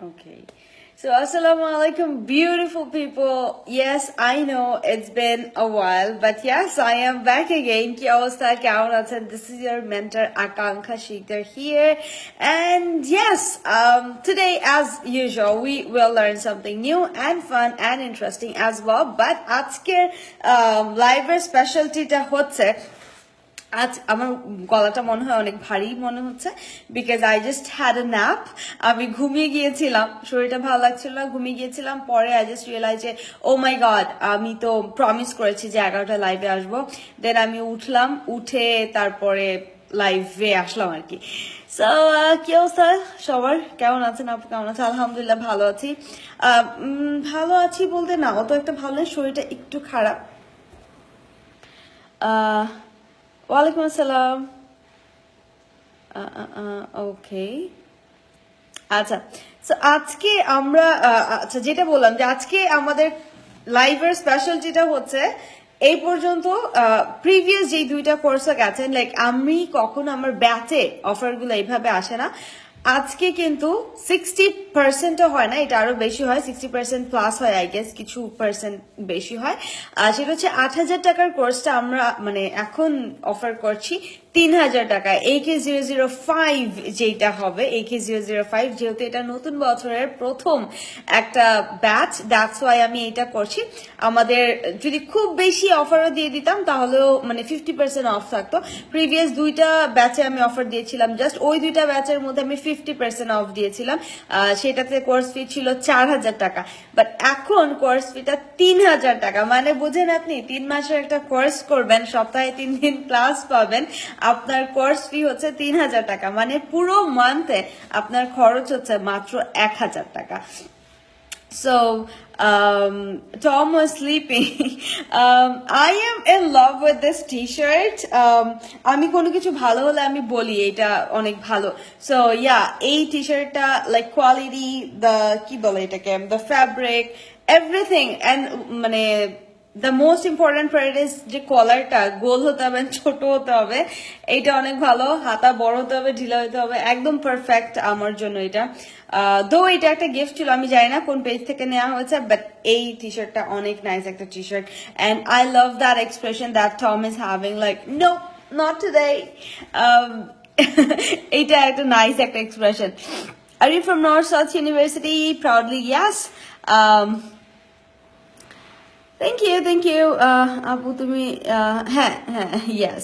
Okay. So, assalamu alaikum, beautiful people. Yes, I know it's been a while, but yes, I am back again. Ki awastha keমন আছেন? This is your mentor Akanksha Shikhar here. And yes, today as usual, we will learn something new and fun and interesting as well. But আজকের live specialty টা হচ্ছে আজ আমার গলাটা মনে হয় অনেক ভারী মনে হচ্ছে because I just had a nap আমি ঘুমিয়ে গিয়েছিলাম শরীরটা ভালো লাগছিল না ঘুমিয়ে গিয়েছিলাম পরে আই জাস্ট রিয়েলাইজ যে ও মাই গড আমি তো প্রমিস করেছি যে 11টা লাইভে আসবো দেন আমি উঠলাম উঠে তারপরে লাইভে আসলাম আর কি সো কি অবস্থা সবার কেমন আছেন আপু কেমন আছেন আলহামদুলিল্লাহ ভালো আছি বলতে না অত একটা ভালো না শরীরটা একটু খারাপ ওয়ালাইকুম আসসালাম ওকে আচ্ছা সো আজকে আমরা আচ্ছা যেটা বললাম যে আজকে আমাদের লাইভের স্পেশালিটিটা হচ্ছে এই পর্যন্ত প্রিভিয়াস যে দুইটা কোর্সে গেছেন লাইক আমি কখনো আমার ব্যাচে অফারগুলো এইভাবে আসে না আজকে কিন্তু 60% হয় না এটা আরো বেশি হয় 60% প্লাস হয় আই গেস কিছু পার্সেন্ট বেশি হয় সেটা হচ্ছে 8,000 টাকার কোর্সটা আমরা মানে এখন অফার করছি 3,000 টাকা AK005 যেটা হবে AK005 যেহেতু এটা নতুন বছরের প্রথম একটা ব্যাচ দ্যাটস ওয়াই আমি এটা করছি আমাদের যদি খুব বেশি অফারও দিয়ে দিতাম তাহলেও মানে 50% অফ থাকতো প্রিভিয়াস দুইটা ব্যাচে আমি অফার দিয়েছিলাম জাস্ট ওই দুইটা ব্যাচের মধ্যে আমি 50% অফ দিয়েছিলাম সেটাতে কোর্স ফি ছিল 4,000 টাকা বাট এখন কোর্স ফিটা 3,000 টাকা মানে বুঝেন আপনি 3 মাসের একটা কোর্স করবেন সপ্তাহে 3 দিন ক্লাস পাবেন আপনার কোর্স ফি হচ্ছে 3,000 টাকা মানে পুরো মান্থে আপনার খরচ হচ্ছে মাত্র 1,000 টাকা So, Tom was sleeping. I am in love with this t-shirt. আমি কোনো কিছু ভালো হলে আমি বলি এটা অনেক ভালো. So, yeah, এই t-shirtটা like quality, the কি বলে এটাকে, the fabric, everything and মানে the most important part is যে কলারটা গোল হতে হবে ছোট হতে হবে এটা অনেক ভালো হাতা বড় হতে হবে ঢিলা হতে হবে একদম পারফেক্ট আমার জন্য এটা দো এটা একটা গিফট ছিল আমি জানি না কোন পেজ থেকে নেওয়া হয়েছে বাট এই টি-শার্টটা অনেক নাইস একটা T-shirt and I love that expression that Tom is having like no not today এটা একটা নাইস একটা expression are you from North South University proudly yes Thank you. আপু তুমি হ্যাঁ yes.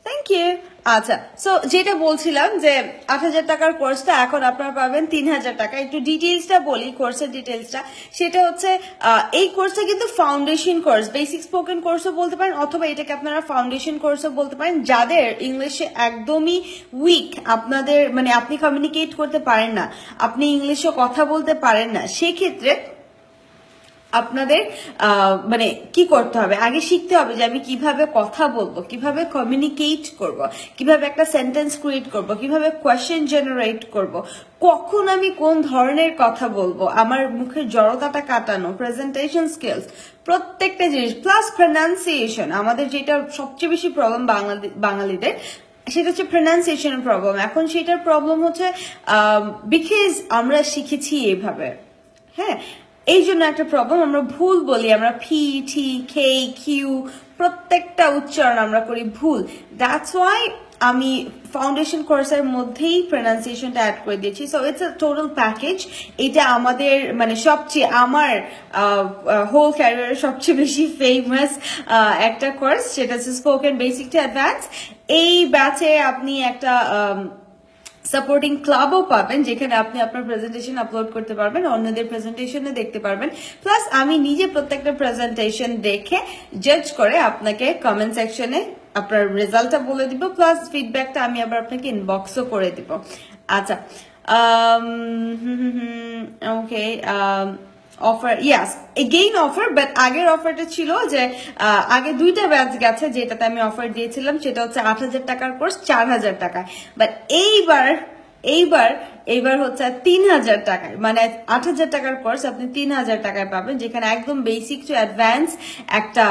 Thank you. আচ্ছা সো যেটা বলছিলাম যে 8,000 টাকার কোর্সটা এখন আপনারা পাবেন 3,000 টাকা একটু ডিটেইলসটা বলি কোর্সের ডিটেইলসটা সেটা হচ্ছে এই কোর্সটা কিন্তু ফাউন্ডেশন কোর্স বেসিক স্পোকেন কোর্সও বলতে পারেন অথবা এটাকে আপনারা ফাউন্ডেশন কোর্সও বলতে পারেন যাদের ইংলিশে একদমই উইক আপনাদের মানে আপনি কমিউনিকেট করতে পারেন না আপনি ইংলিশে কথা বলতে পারেন না সেক্ষেত্রে আপনাদের মানে কি করতে হবে আগে শিখতে হবে যে আমি কিভাবে কথা বলবো কিভাবে কমিউনিকেট করব কিভাবে একটা সেন্টেন্স ক্রিয়েট করব কিভাবে কোয়েশ্চেন জেনারেট করব কখন আমি কোন ধরনের কথা বলবো আমার মুখের জড়তাটা কাটানো প্রেজেন্টেশন স্কিলস প্রত্যেকটা জিনিস প্লাস প্রনাউন্সিয়েশন আমাদের যেটা সবচেয়ে বেশি প্রবলেম বাঙালিদের সেটা হচ্ছে প্রনাউন্সিয়েশনের প্রবলেম এখন সেটার প্রবলেম হচ্ছে বিকজ আমরা শিখেছি এইভাবে হ্যাঁ এই জন্য একটা প্রবলেম আমরা ভুল বলি আমরা পি টি কে কিউ প্রত্যেকটা উচ্চারণ আমরা করি ভুল দ্যাটস ওয়াই আমি ফাউন্ডেশন কোর্সের মধ্যেই প্রনাউন্সিয়েশনটা অ্যাড করে দিয়েছি so it's a total package এটা আমাদের মানে সবচেয়ে আমার হোল ক্যারিয়ারের সবচেয়ে বেশি ফেমাস একটা কোর্স সেটা হচ্ছে স্পোকেন বেসিক টু অ্যাডভান্স এই ব্যাচে আপনি একটা সাপোর্টিং ক্লাবও পাবেন যেখানে আপনি আপনার প্রেজেন্টেশন আপলোড করতে পারবেন অন্যদের প্রেজেন্টেশনে দেখতে পারবেন প্লাস আমি নিজে প্রত্যেকটা প্রেজেন্টেশন দেখে জাজ করে আপনাকে কমেন্ট সেকশনে আপনার রেজাল্টটা বলে দিব প্লাস ফিডব্যাকটা আমি আবার আপনাকে ইনবক্সও করে দিব আচ্ছা ওকে offer yes again offer but আগের অফারটা ছিল যে আগে দুইটা ব্যাচ গেছে যেটাতে আমি অফার দিয়েছিলাম সেটা হচ্ছে 8,000 টাকার কোর্স 4,000 টাকায় বাট এইবার হচ্ছে 3,000 টাকায় মানে 8,000 টাকার কোর্স আপনি 3,000 টাকায় পাবেন যেখানে একদম বেসিক টু অ্যাডভান্স একটা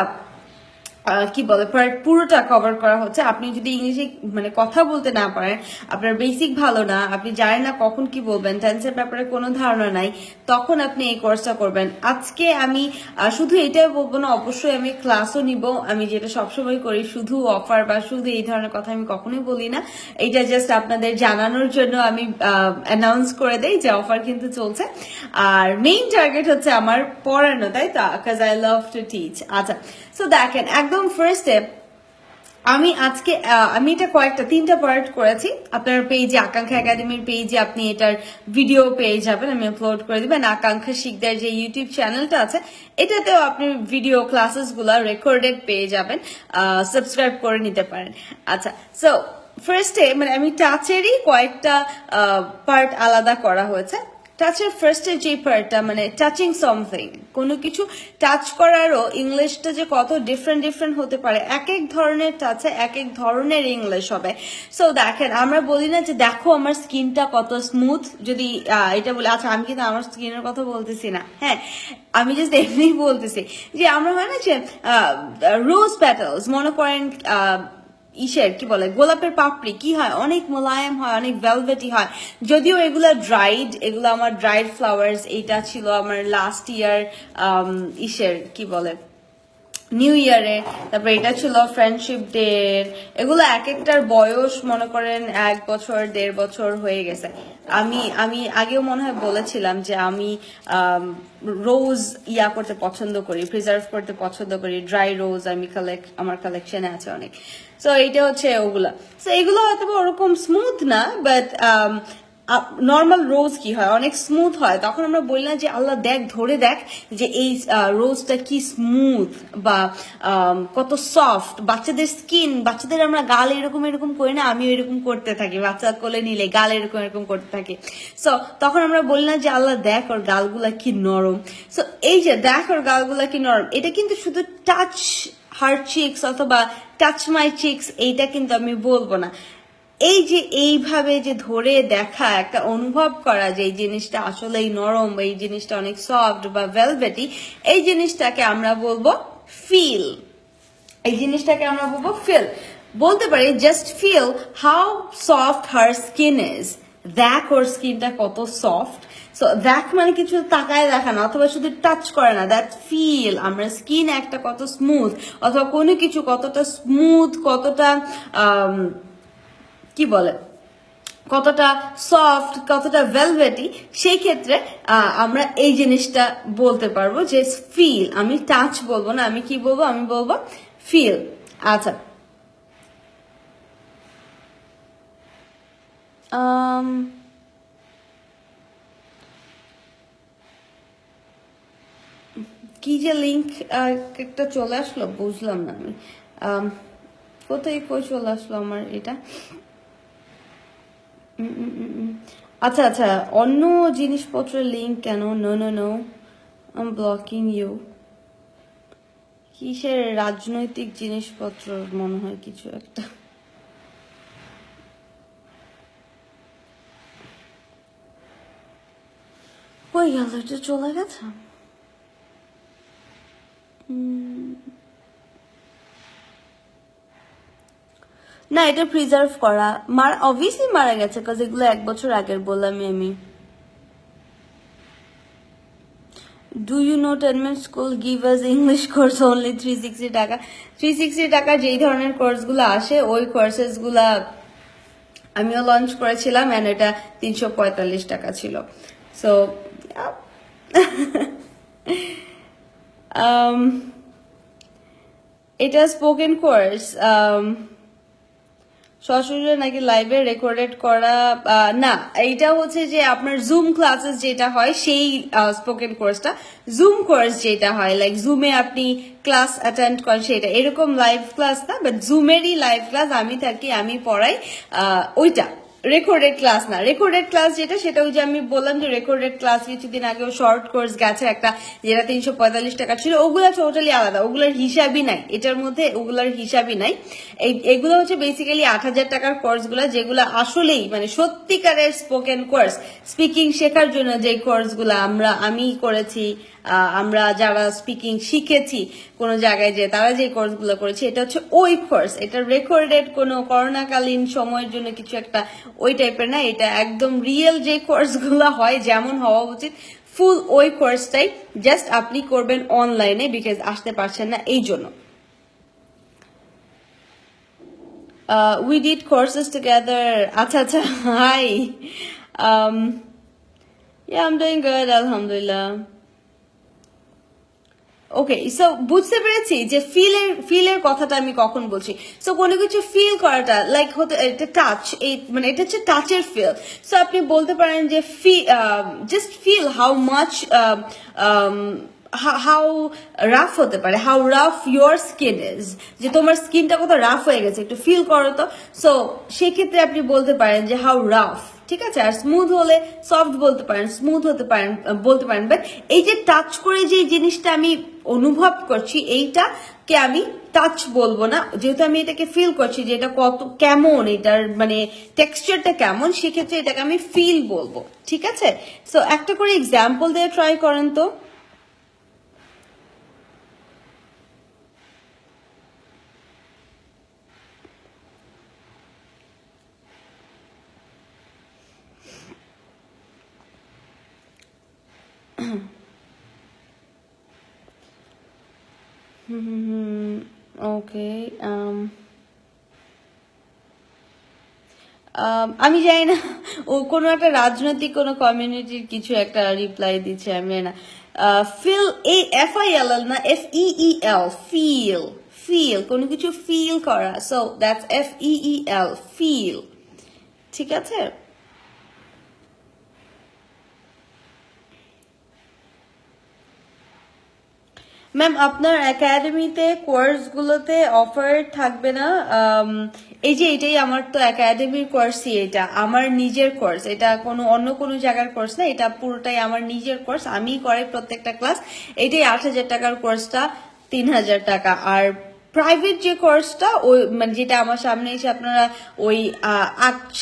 কি বলে পুরোটা কভার করা হচ্ছে। আপনি যদি ইংলিশে মানে কথা বলতে না পারেন, আপনার বেসিক ভালো না, আপনি জানেন না কখন কি বলবেন, টেন্সের ব্যাপারে কোনো ধারণা নাই, তখন আপনি এই কোর্সটা করবেন। আজকে আমি শুধু এটাই বলবো না, অবশ্যই আমি ক্লাসও নিব। আমি যেটা সবসময় করি, শুধু অফার বা শুধু এই ধরনের কথা আমি কখনোই বলি না। এটা জাস্ট আপনাদের জানানোর জন্য আমি অ্যানাউন্স করে দেই যে অফার কিন্তু চলছে। আর মেইন টার্গেট হচ্ছে আমার পড়ানো, তাই তো, কাজ আই লাভ টু টিচ। আচ্ছা, সো দেখেন একদম ফার্স্টে আমি আজকে আমি এটা তিনটা পার্ট করেছি। আপনার পেজে, আকাঙ্ক্ষা একাডেমির পেজে আপনি এটার ভিডিও পেয়ে যাবেন, আমি আপলোড করে দিবেন। আকাঙ্ক্ষা শিকদার যে ইউটিউব চ্যানেলটা আছে, এটাতেও আপনি ভিডিও ক্লাসেস গুলা রেকর্ডেড পেয়ে যাবেন, সাবস্ক্রাইব করে নিতে পারেন। আচ্ছা, সো ফার্স্টে মানে আমি টাচেরই কয়েকটা পার্ট আলাদা করা হয়েছে। টাচের ফার্স্টের যে পার্টটা মানে টাচিং সামথিং, কোনো কিছু টাচ করারও ইংলিশটা যে কত ডিফারেন্ট হতে পারে, এক এক ধরনের টাচে এক এক ধরনের ইংলিশ হবে। সো দেখেন, আমরা বলি না যে দেখো আমার স্কিনটা কত স্মুথ, যদি এটা বলি, আচ্ছা আমি কিন্তু আমার স্কিনের কথা বলতেছি না, হ্যাঁ আমি জাস্ট এমনি বলতেছি যে আমরা হয় না যে রোজ প্যাটেলস, মনে করেন ইসের কি বলে গোলাপের পাপড়ি কি হয়, অনেক মোলায়েম হয়, অনেক ভেলভেটি হয়। যদিও এগুলা ড্রাইড, এগুলো আমার ড্রাইড ফ্লাওয়ার্স। এইটা ছিল আমার লাস্ট ইয়ার ইসের কি বলে নিউ ইয়ারে, তারপরে এটা ছিল ফ্রেন্ডশিপ ডে। এগুলো এক একটার বয়স মনে করেন 1 বছর 1.5 বছর হয়ে গেছে। আমি আগেও মনে হয় বলেছিলাম যে আমি রোজ ইয়া করতে পছন্দ করি, প্রিজার্ভ করতে পছন্দ করি, ড্রাই রোজ আমি আমার কালেকশনে আছে অনেক। সো এইটা হচ্ছে ওগুলা। সো এগুলো হয়তো ওরকম স্মুথ না, বাট নর্মাল রোজ কি হয়, অনেক স্মুথ হয়। তখন আমরা বলি না যে আল্লাহ দেখ, ধরে দেখ যে এই রোজটা কি স্মুথ বা কত সফট। বাচ্চাদের স্কিন, বাচ্চাদের আমরা গাল এরকম করি না, আমিও এরকম করতে থাকি, বাচ্চা কোলে নিলে গাল এরকম করতে থাকি। সো তখন আমরা বলি না যে আল্লাহ দেখ ওর গালগুলা কি নরম। সো এই যে দেখ ওর গালগুলা কি নরম, এটা কিন্তু শুধু টাচ হার চিক্স অথবা টাচ মাই চিক্স এইটা কিন্তু আমি বলবো না। এই যে এইভাবে যে ধরে দেখা, একটা অনুভব করা যে এই জিনিসটা আসলেই নরম, এই জিনিসটা অনেক সফট বা ভেলভেটি, এই জিনিসটাকে আমরা বলবো ফিল। এই জিনিসটাকে আমরা বলবো ফিল। বলতে পারি just feel how soft her skin is. দেখ ওর স্কিনটা কত সফট। সো দেখ মানে কিছু তাকায় দেখা না, অথবা শুধু টাচ করে না, দ্যাট ফিল আমরা স্কিন একটা কত স্মুথ, অথবা কোনো কিছু কতটা স্মুথ, কতটা কি বলে কতটা সফট, কতটা ভেলভেটি, সেই ক্ষেত্রে আমরা এই জিনিসটা বলতে পারবো যে ফিল। আমি টাচ বলবো না, আমি কি বলবো, আমি বলবো ফিল। আচ্ছা, কি যে লিঙ্ক একটা চলে আসলো বুঝলাম না আমি, কোথায় কই চলে আসলো আমার এটা। আচ্ছা আচ্ছা, অন্য জিনিসপত্রের লিঙ্ক কেন? No no no, I am blocking you. কিসের রাজনৈতিক জিনিসপত্র মনে হয় কিছু একটা। কই গেল, এটা চলে গেছে। না, এটা প্রিজার্ভ করা, অবভিয়াসলি মারা গেছে, কাজ এগুলো 1 বছর আগের বললামই আমি। Do you know ten minute school give us English course only 360 taka. 360 টাকা যেই ধরনের কোর্সগুলো আসে, ওই কোর্সেস গুলা আমিও লঞ্চ করেছিলাম, এন্ড এটা 345 টাকা ছিল। সো এটা স্পোকেন কোর্স, সরাসরি নাকি লাইভে রেকর্ডেড করা? না, এইটা হচ্ছে যে আপনার জুম ক্লাসেস যেটা হয় সেই স্পোকেন কোর্সটা। জুম কোর্স যেটা হয় লাইক জুমে আপনি ক্লাস অ্যাটেন্ড করেন, সেটা এরকম লাইভ ক্লাস না, বাট জুমেরই লাইভ ক্লাস আমি থাকি, আমি পড়াই, ওইটা রেকর্ডেড ক্লাস না, রেকর্ডেড ক্লাস যেটা সেটা ওই যে আমি বললাম যে রেকর্ডেড ক্লাস কিছুদিন আগে শর্ট কোর্স গেছে একটা, যেটা 345 টাকা ছিল, ওগুলা টোটালি আলাদা, ওগুলার হিসাবই নাই এটার মধ্যে, ওগুলার হিসাবই নাই। এগুলো হচ্ছে বেসিক্যালি 8,000 টাকার কোর্স গুলা, যেগুলো আসলেই মানে সত্যিকারের স্পোকেন কোর্স, স্পিকিং শেখার জন্য যে কোর্স গুলা আমি করেছি, আমরা যারা স্পিকিং শিখেছি কোনো জায়গায় যে তারা যে কোর্স গুলো করেছে, এটা হচ্ছে ওই কোর্স, এটা রেকর্ডেড কোনো করোনাকালীন সময়ের জন্য কিছু একটা ওই টাইপের না, এটা একদম রিয়েল যে কোর্স গুলো হয় যেমন হওয়া উচিত, ফুল ওই কোর্সটাই, জাস্ট আপনি করবেন অনলাইনে, বিকজ আসতে পারছেন না এই জন্য। We did courses together. আচ্ছা আচ্ছা, hi. Yeah, I'm doing good, alhamdulillah. Okay, so বুঝতে পেরেছি যে ফিলের কথাটা আমি কখন বলছি। সো কোনো কিছু ফিল করাটা লাইক হতে, এটা টাচ, এই মানে এটা হচ্ছে টাচের ফিল। সো আপনি বলতে পারেন যে just feel how much, how rough হতে পারে, how rough your skin is, যে তোমার স্কিনটা কত রাফ হয়ে গেছে, একটু ফিল করো তো। সো সেক্ষেত্রে আপনি বলতে পারেন যে হাউ রাফ, ঠিক আছে। আর স্মুথ হলে সফট বলতে পারেন, স্মুথ হতে পারেন বলতে পারেন। বাট এই যে টাচ করে যে জিনিসটা আমি অনুভব করছি, এইটাকে আমি টাচ বলবো না, যেহেতু আমি এটাকে ফিল করছি যে এটা কত কেমন, এটার মানে টেক্সচারটা কেমন, সেক্ষেত্রে এটাকে আমি ফিল বলবো, ঠিক আছে। সো একটা করে এক্সাম্পল দিয়ে ট্রাই করেন তো। ওকে, আমি জানি না, ও কোনো একটা রাজনৈতিক কোনো কমিউনিটির কিছু একটা রিপ্লাই দিচ্ছে, আমি জানি না। ফিল, FILL না, FEEL, ফিল, ফিল, কোনো কিছু ফিল করা, সো দ্যাটস FEEL, ফিল, ঠিক আছে। ম্যাম আপনার একাডেমিতে কোর্সগুলোতে অফার থাকবে না? এই যে এটাই আমার তো একাডেমির কোর্সই, এটা আমার নিজের কোর্স, এটা অন্য কোনো জায়গার কোর্স না, এটা পুরোটাই আমার নিজের কোর্স, আমি করাই প্রত্যেকটা ক্লাস। এটাই 8,000 টাকার কোর্সটা 3,000 টাকা। আর প্রাইভেট যে কোর্সটা, ওই মানে যেটা আমার সামনে এসে আপনারা ওই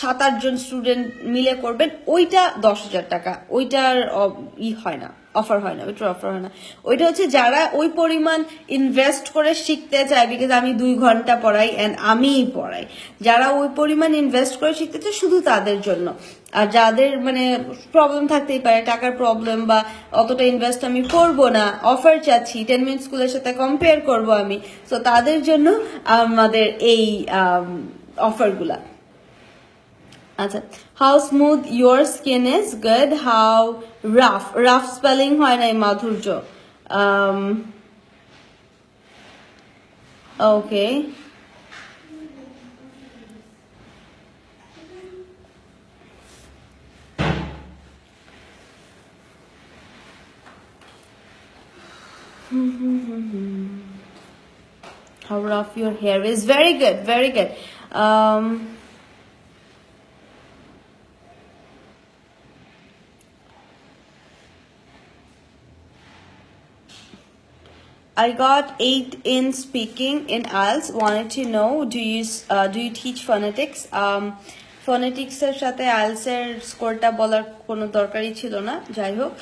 7-8 জন স্টুডেন্ট মিলে করবেন, ওইটা 10,000 টাকা, ওইটার হয় না, অফার হয় না, ওইটার অফার হয় না। ওইটা হচ্ছে যারা ওই পরিমাণ ইনভেস্ট করে শিখতে চায়, বিকজ আমি 2 ঘন্টা পড়াই অ্যান্ড আমিই পড়াই, যারা ওই পরিমাণ ইনভেস্ট করে শিখতে চায় শুধু তাদের জন্য। আর যাদের মানে প্রবলেম থাকতেই পারে, টাকার প্রবলেম, বা অতটা ইনভেস্ট আমি করবো না, অফার চাচ্ছি, 10 মিনিট স্কুলের সাথে কম্পেয়ার করবো আমি, তো তাদের জন্য আমাদের এই অফারগুলা। আচ্ছা, how smooth your skin is, good. How rough, rough spelling হয় নাই, মাধুর্য। ওকে, how rough your hair is, very good, very good. I got 8 in speaking in IELTS. Wanted to know, do you teach phonetics? Phonetics এর সাথে IELTS এর স্কোরটা বলার কোনো দরকারই ছিল না, যাই হোক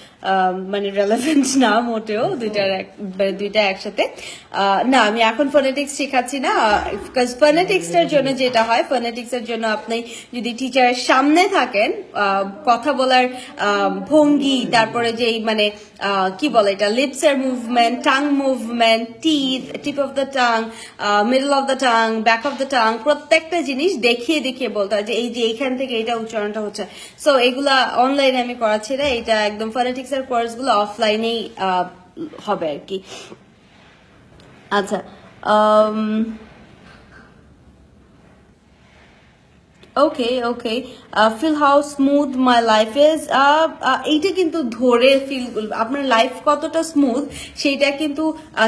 মানে রেলেভেন্ট না মোটেও, দুইটা একসাথে না। আমি এখন ফোনেটিক্স শেখাচ্ছি না, বিকজ ফোনেটিক্স এর জন্য যেটা হয়, ফোনেটিক্স এর জন্য আপনি যদি টিচারের সামনে থাকেন, কথা বলার ভঙ্গি, তারপরে যেই মানে কি বলে এটা, লিপস এর movement, tongue movement, tip of the tongue, middle of the tongue, back of the tongue, প্রত্যেকটা জিনিস দেখিয়ে দেখিয়ে বলতে হয় যে এই যে এইখান থেকে এটা উচ্চারণটা হচ্ছে। সো এগুলা অনলাইনে আমি করাচ্ছি না, এটা একদম ফোনেটিক্স এর কোর্স গুলো অফলাইনেই হবে আর কি। আচ্ছা, okay okay, feel how smooth my life is, এইটা কিন্তু ধরে ফিল, আপনার লাইফ কতটা স্মুথ সেইটা কিন্তু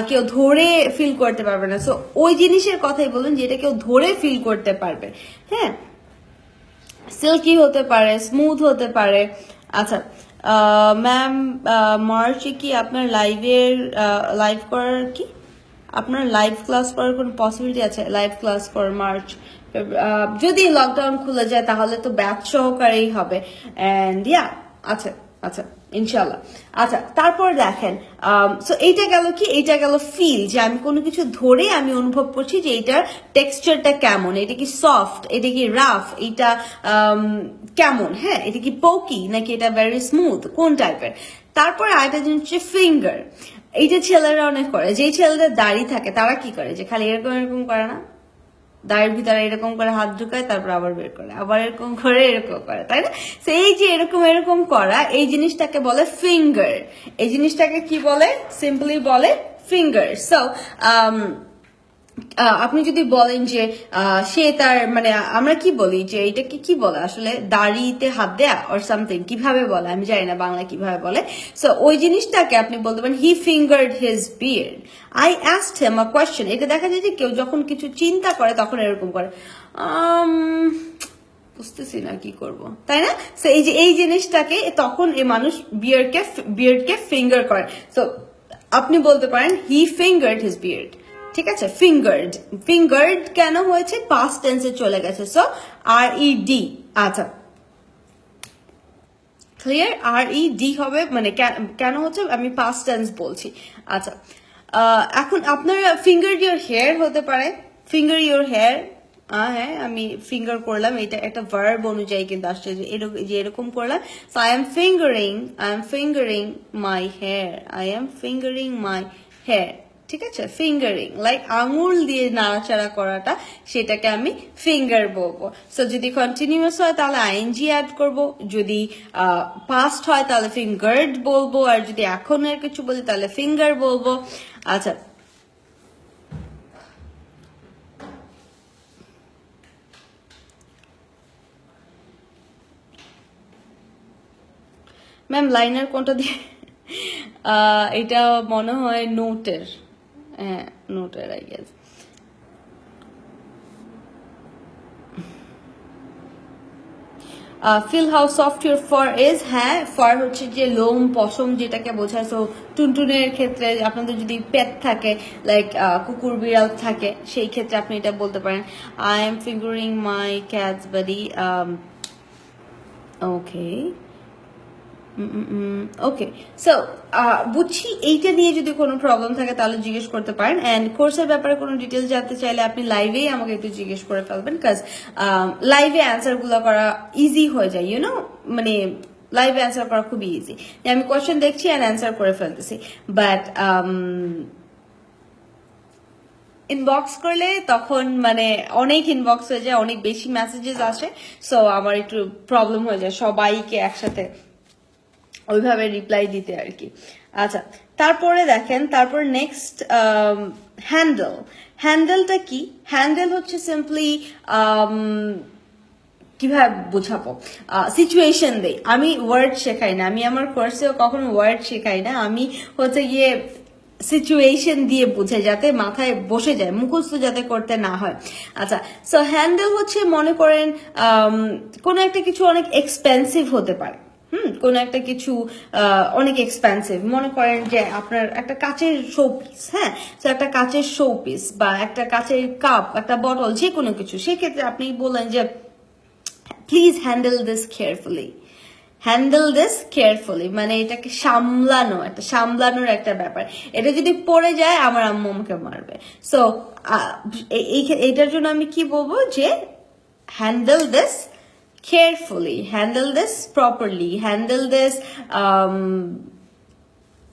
কেউ ধরে ফিল করতে পারবে না। সো ওই জিনিসের কথাই বলুন যেটা কেউ ধরে ফিল করতে পারবে। হ্যাঁ, সিল্কি হতে পারে, স্মুথ হতে পারে। আচ্ছা ম্যাম, মার্চে কি আপনার লাইভ করার কি আপনার লাইভ ক্লাস করার কোনো পসিবিলিটি আছে? লাইভ ক্লাস ফর মার্চ, যদি লকডাউন খুলে যায় তাহলে তো ব্যাচ সহকারেই হবে। এন্ড ইয়া, আচ্ছা আচ্ছা ইনশাল্লাহ। আচ্ছা তারপর দেখেন, সো এইটা গেল কি, এইটা গেল ফিল, যে আমি কোনো কিছু ধরে আমি অনুভব করছি যে এইটার টেক্সচারটা কেমন, এটা কি সফট, এটা কি রাফ, এটা কেমন, হ্যাঁ এটা কি পোকি নাকি এটা ভেরি স্মুথ, কোন টাইপের। তারপরে আরেকটা জিনিস হচ্ছে ফিঙ্গার। এইটা ছেলেরা অনেক করে, যেই ছেলেদের দাড়ি থাকে তারা কি করে, যে খালি এরকম এরকম করে না, দাঁড়ের ভিতরে এরকম করে হাত ঢুকায় তারপর আবার বের করে, আবার এরকম করে এরকম করে, তাই না? এই যে এরকম এরকম করা, এই জিনিসটাকে বলে ফিঙ্গার। এই জিনিসটাকে কি বলে? সিম্পলি বলে ফিঙ্গার। সো আপনি যদি বলেন যে সে তার মানে আমরা কি বলি যে এটাকে কি বলে আসলে, দাড়িতে হাত দেয়া অর সামথিং, কিভাবে বলে আমি জানি না বাংলা কিভাবে বলে। সো ওই জিনিসটাকে আপনি বলতে পারেন he fingered his beard, I asked him a question. এটা দেখা যায় যে কেউ যখন কিছু চিন্তা করে তখন এরকম করে, বুঝতেছি না কি করব, তাই না? সো এই যে এই জিনিসটাকে তখন এই মানুষ বিয়ার্ডকে ফিঙ্গার করে। সো আপনি বলতে পারেন হি ফিঙ্গার্ড হিজ বিয়ার্ড। ঠিক আছে, ফিঙ্গার্ড। ফিঙ্গার্ড কেন হয়েছে? পাস্ট টেন্সে চলে গেছে, সো RED। আচ্ছা ক্লিয়ার, RED হবে, মানে কেন হচ্ছে আমি পাস্ট টেন্স বলছি। আচ্ছা এখন আপনার ফিঙ্গার ইউর হেয়ার হতে পারে, ফিঙ্গার ইউর হেয়ার। হ্যাঁ আমি ফিঙ্গার করলাম, এটা একটা ভার্ব অনুযায়ী কিন্তু আসছে, যে এরকম করলাম। So I am fingering my hair, I am fingering my hair. ঠিক আছে, ফিঙ্গারিং লাইক আঙুল দিয়ে নাড়াচাড়া করাটা, সেটাকে আমি ফিঙ্গার বলবো। সো যদি কন্টিনিউয়াস হয় তাহলে আইএনজি অ্যাড করব, যদি পাস্ট হয় তাহলে ফিঙ্গার্ড বলবো, আর যদি এখনের কিছু বলি তাহলে ফিঙ্গার বলবো। আচ্ছা ম্যাম লাইনার কোনটা দিয়ে? এটা মনে হয় নোটের, হ্যাঁ নোটের I guess. Feel how soft your fur is, হ্যাঁ ফার হচ্ছে যে লোম, পশম যেটাকে বোঝায়। সো টুনটুনের ক্ষেত্রে আপনাদের যদি পেট থাকে, লাইক কুকুর বিড়াল থাকে, সেই ক্ষেত্রে আপনি এটা বলতে পারেন, I am fingering my cat's body. Okay okay, so বুঝছি। এইটা নিয়ে যদি কোনো প্রবলেম থাকে তাহলে জিজ্ঞেস করতে পারেন। অ্যান্ড কোর্সের ব্যাপারে কোনো ডিটেলস জানতে চাইলে আপনি লাইভেই আমাকে একটু জিজ্ঞেস করে ফেলবেন, কাজ লাইভে অ্যান্সার গুলো করা ইজি হয়ে যায়, ইউনো, মানে লাইভে অ্যান্সার করা খুবই ইজি। আমি কোয়েশ্চেন দেখছি অ্যান্ড অ্যান্সার করে ফেলতেছি, বাট ইনবক্স করলে তখন মানে অনেক ইনবক্স হয়ে যায়, অনেক বেশি মেসেজেস আসে, সো আমার একটু প্রবলেম হয়ে যায় সবাইকে একসাথে ওইভাবে রিপ্লাই দিতে আর কি। আচ্ছা তারপরে দেখেন, তারপর নেক্সট হ্যান্ডেল। হ্যান্ডেলটা কি? হ্যান্ডেল হচ্ছে সিম্পলি কিভাবে বোঝাবো, সিচুয়েশন দেই। আমি ওয়ার্ড শেখাই না, আমি আমার কোর্সেও কখনো ওয়ার্ড শেখাই না, আমি হচ্ছে গিয়ে সিচুয়েশন দিয়ে বুঝে, যাতে মাথায় বসে যায়, মুখস্থ যাতে করতে না হয়। আচ্ছা সো হ্যান্ডেল হচ্ছে মনে করেন কোনো একটা কিছু অনেক এক্সপেন্সিভ হতে পারে, কোন একটা কিছু অনেক এক্সপেন্সিভ, মনে করেন যে আপনার একটা কাচের শোপিস, হ্যাঁ তো একটা কাচের শোপিস বা একটা কাচের কাপ, একটা বটল, যে কোনো কিছু, সেক্ষেত্রে আপনি বললেন যে please handle this carefully. Handle this carefully মানে এটাকে সামলানো, একটা সামলানোর একটা ব্যাপার। এটা যদি পড়ে যায় আমার আম্মু আমাকে মারবে। সো এইটার জন্য আমি কি বলবো, যে handle this carefully, handle this properly, handle this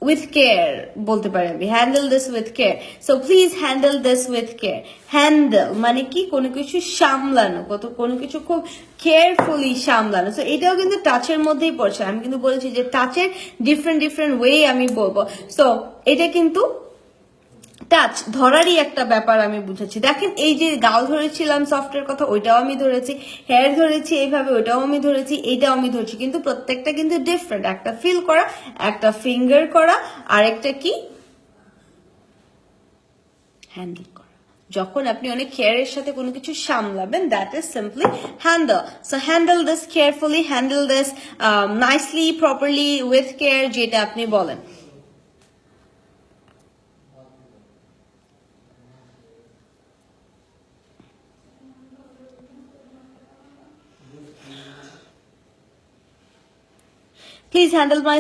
with care বলতে পারি আমি, handle this with care, so please handle this with care. Handle মানে কি, কোনো কিছু সামলানো, কোনো কিছু খুব কেয়ারফুলি সামলানো। সো এটাও কিন্তু টাচের মধ্যেই পড়ছে, আমি কিন্তু বলেছি যে টাচের ডিফারেন্ট ওয়ে আমি বলবো। সো এটা কিন্তু টাচ ধরারই একটা ব্যাপার আমি বুঝেছি। দেখেন এই যে গাল ধরেছিলাম সফটের কথা, ওইটাও আমি ধরেছি, হেয়ার ধরেছি এইভাবে, ওইটাও আমি ধরেছি, এইটাও আমি ধরেছি, কিন্তু প্রত্যেকটা কিন্তু ডিফারেন্ট। একটা ফিল করা, একটা ফিঙ্গার করা, আর একটা কি হ্যান্ডেল করা। যখন আপনি অনেক কেয়ারের সাথে কোনো কিছু সামলাবেন, that is simply handle. So handle this carefully, handle this nicely, properly, with care, যেটা আপনি বলেন। Please handle my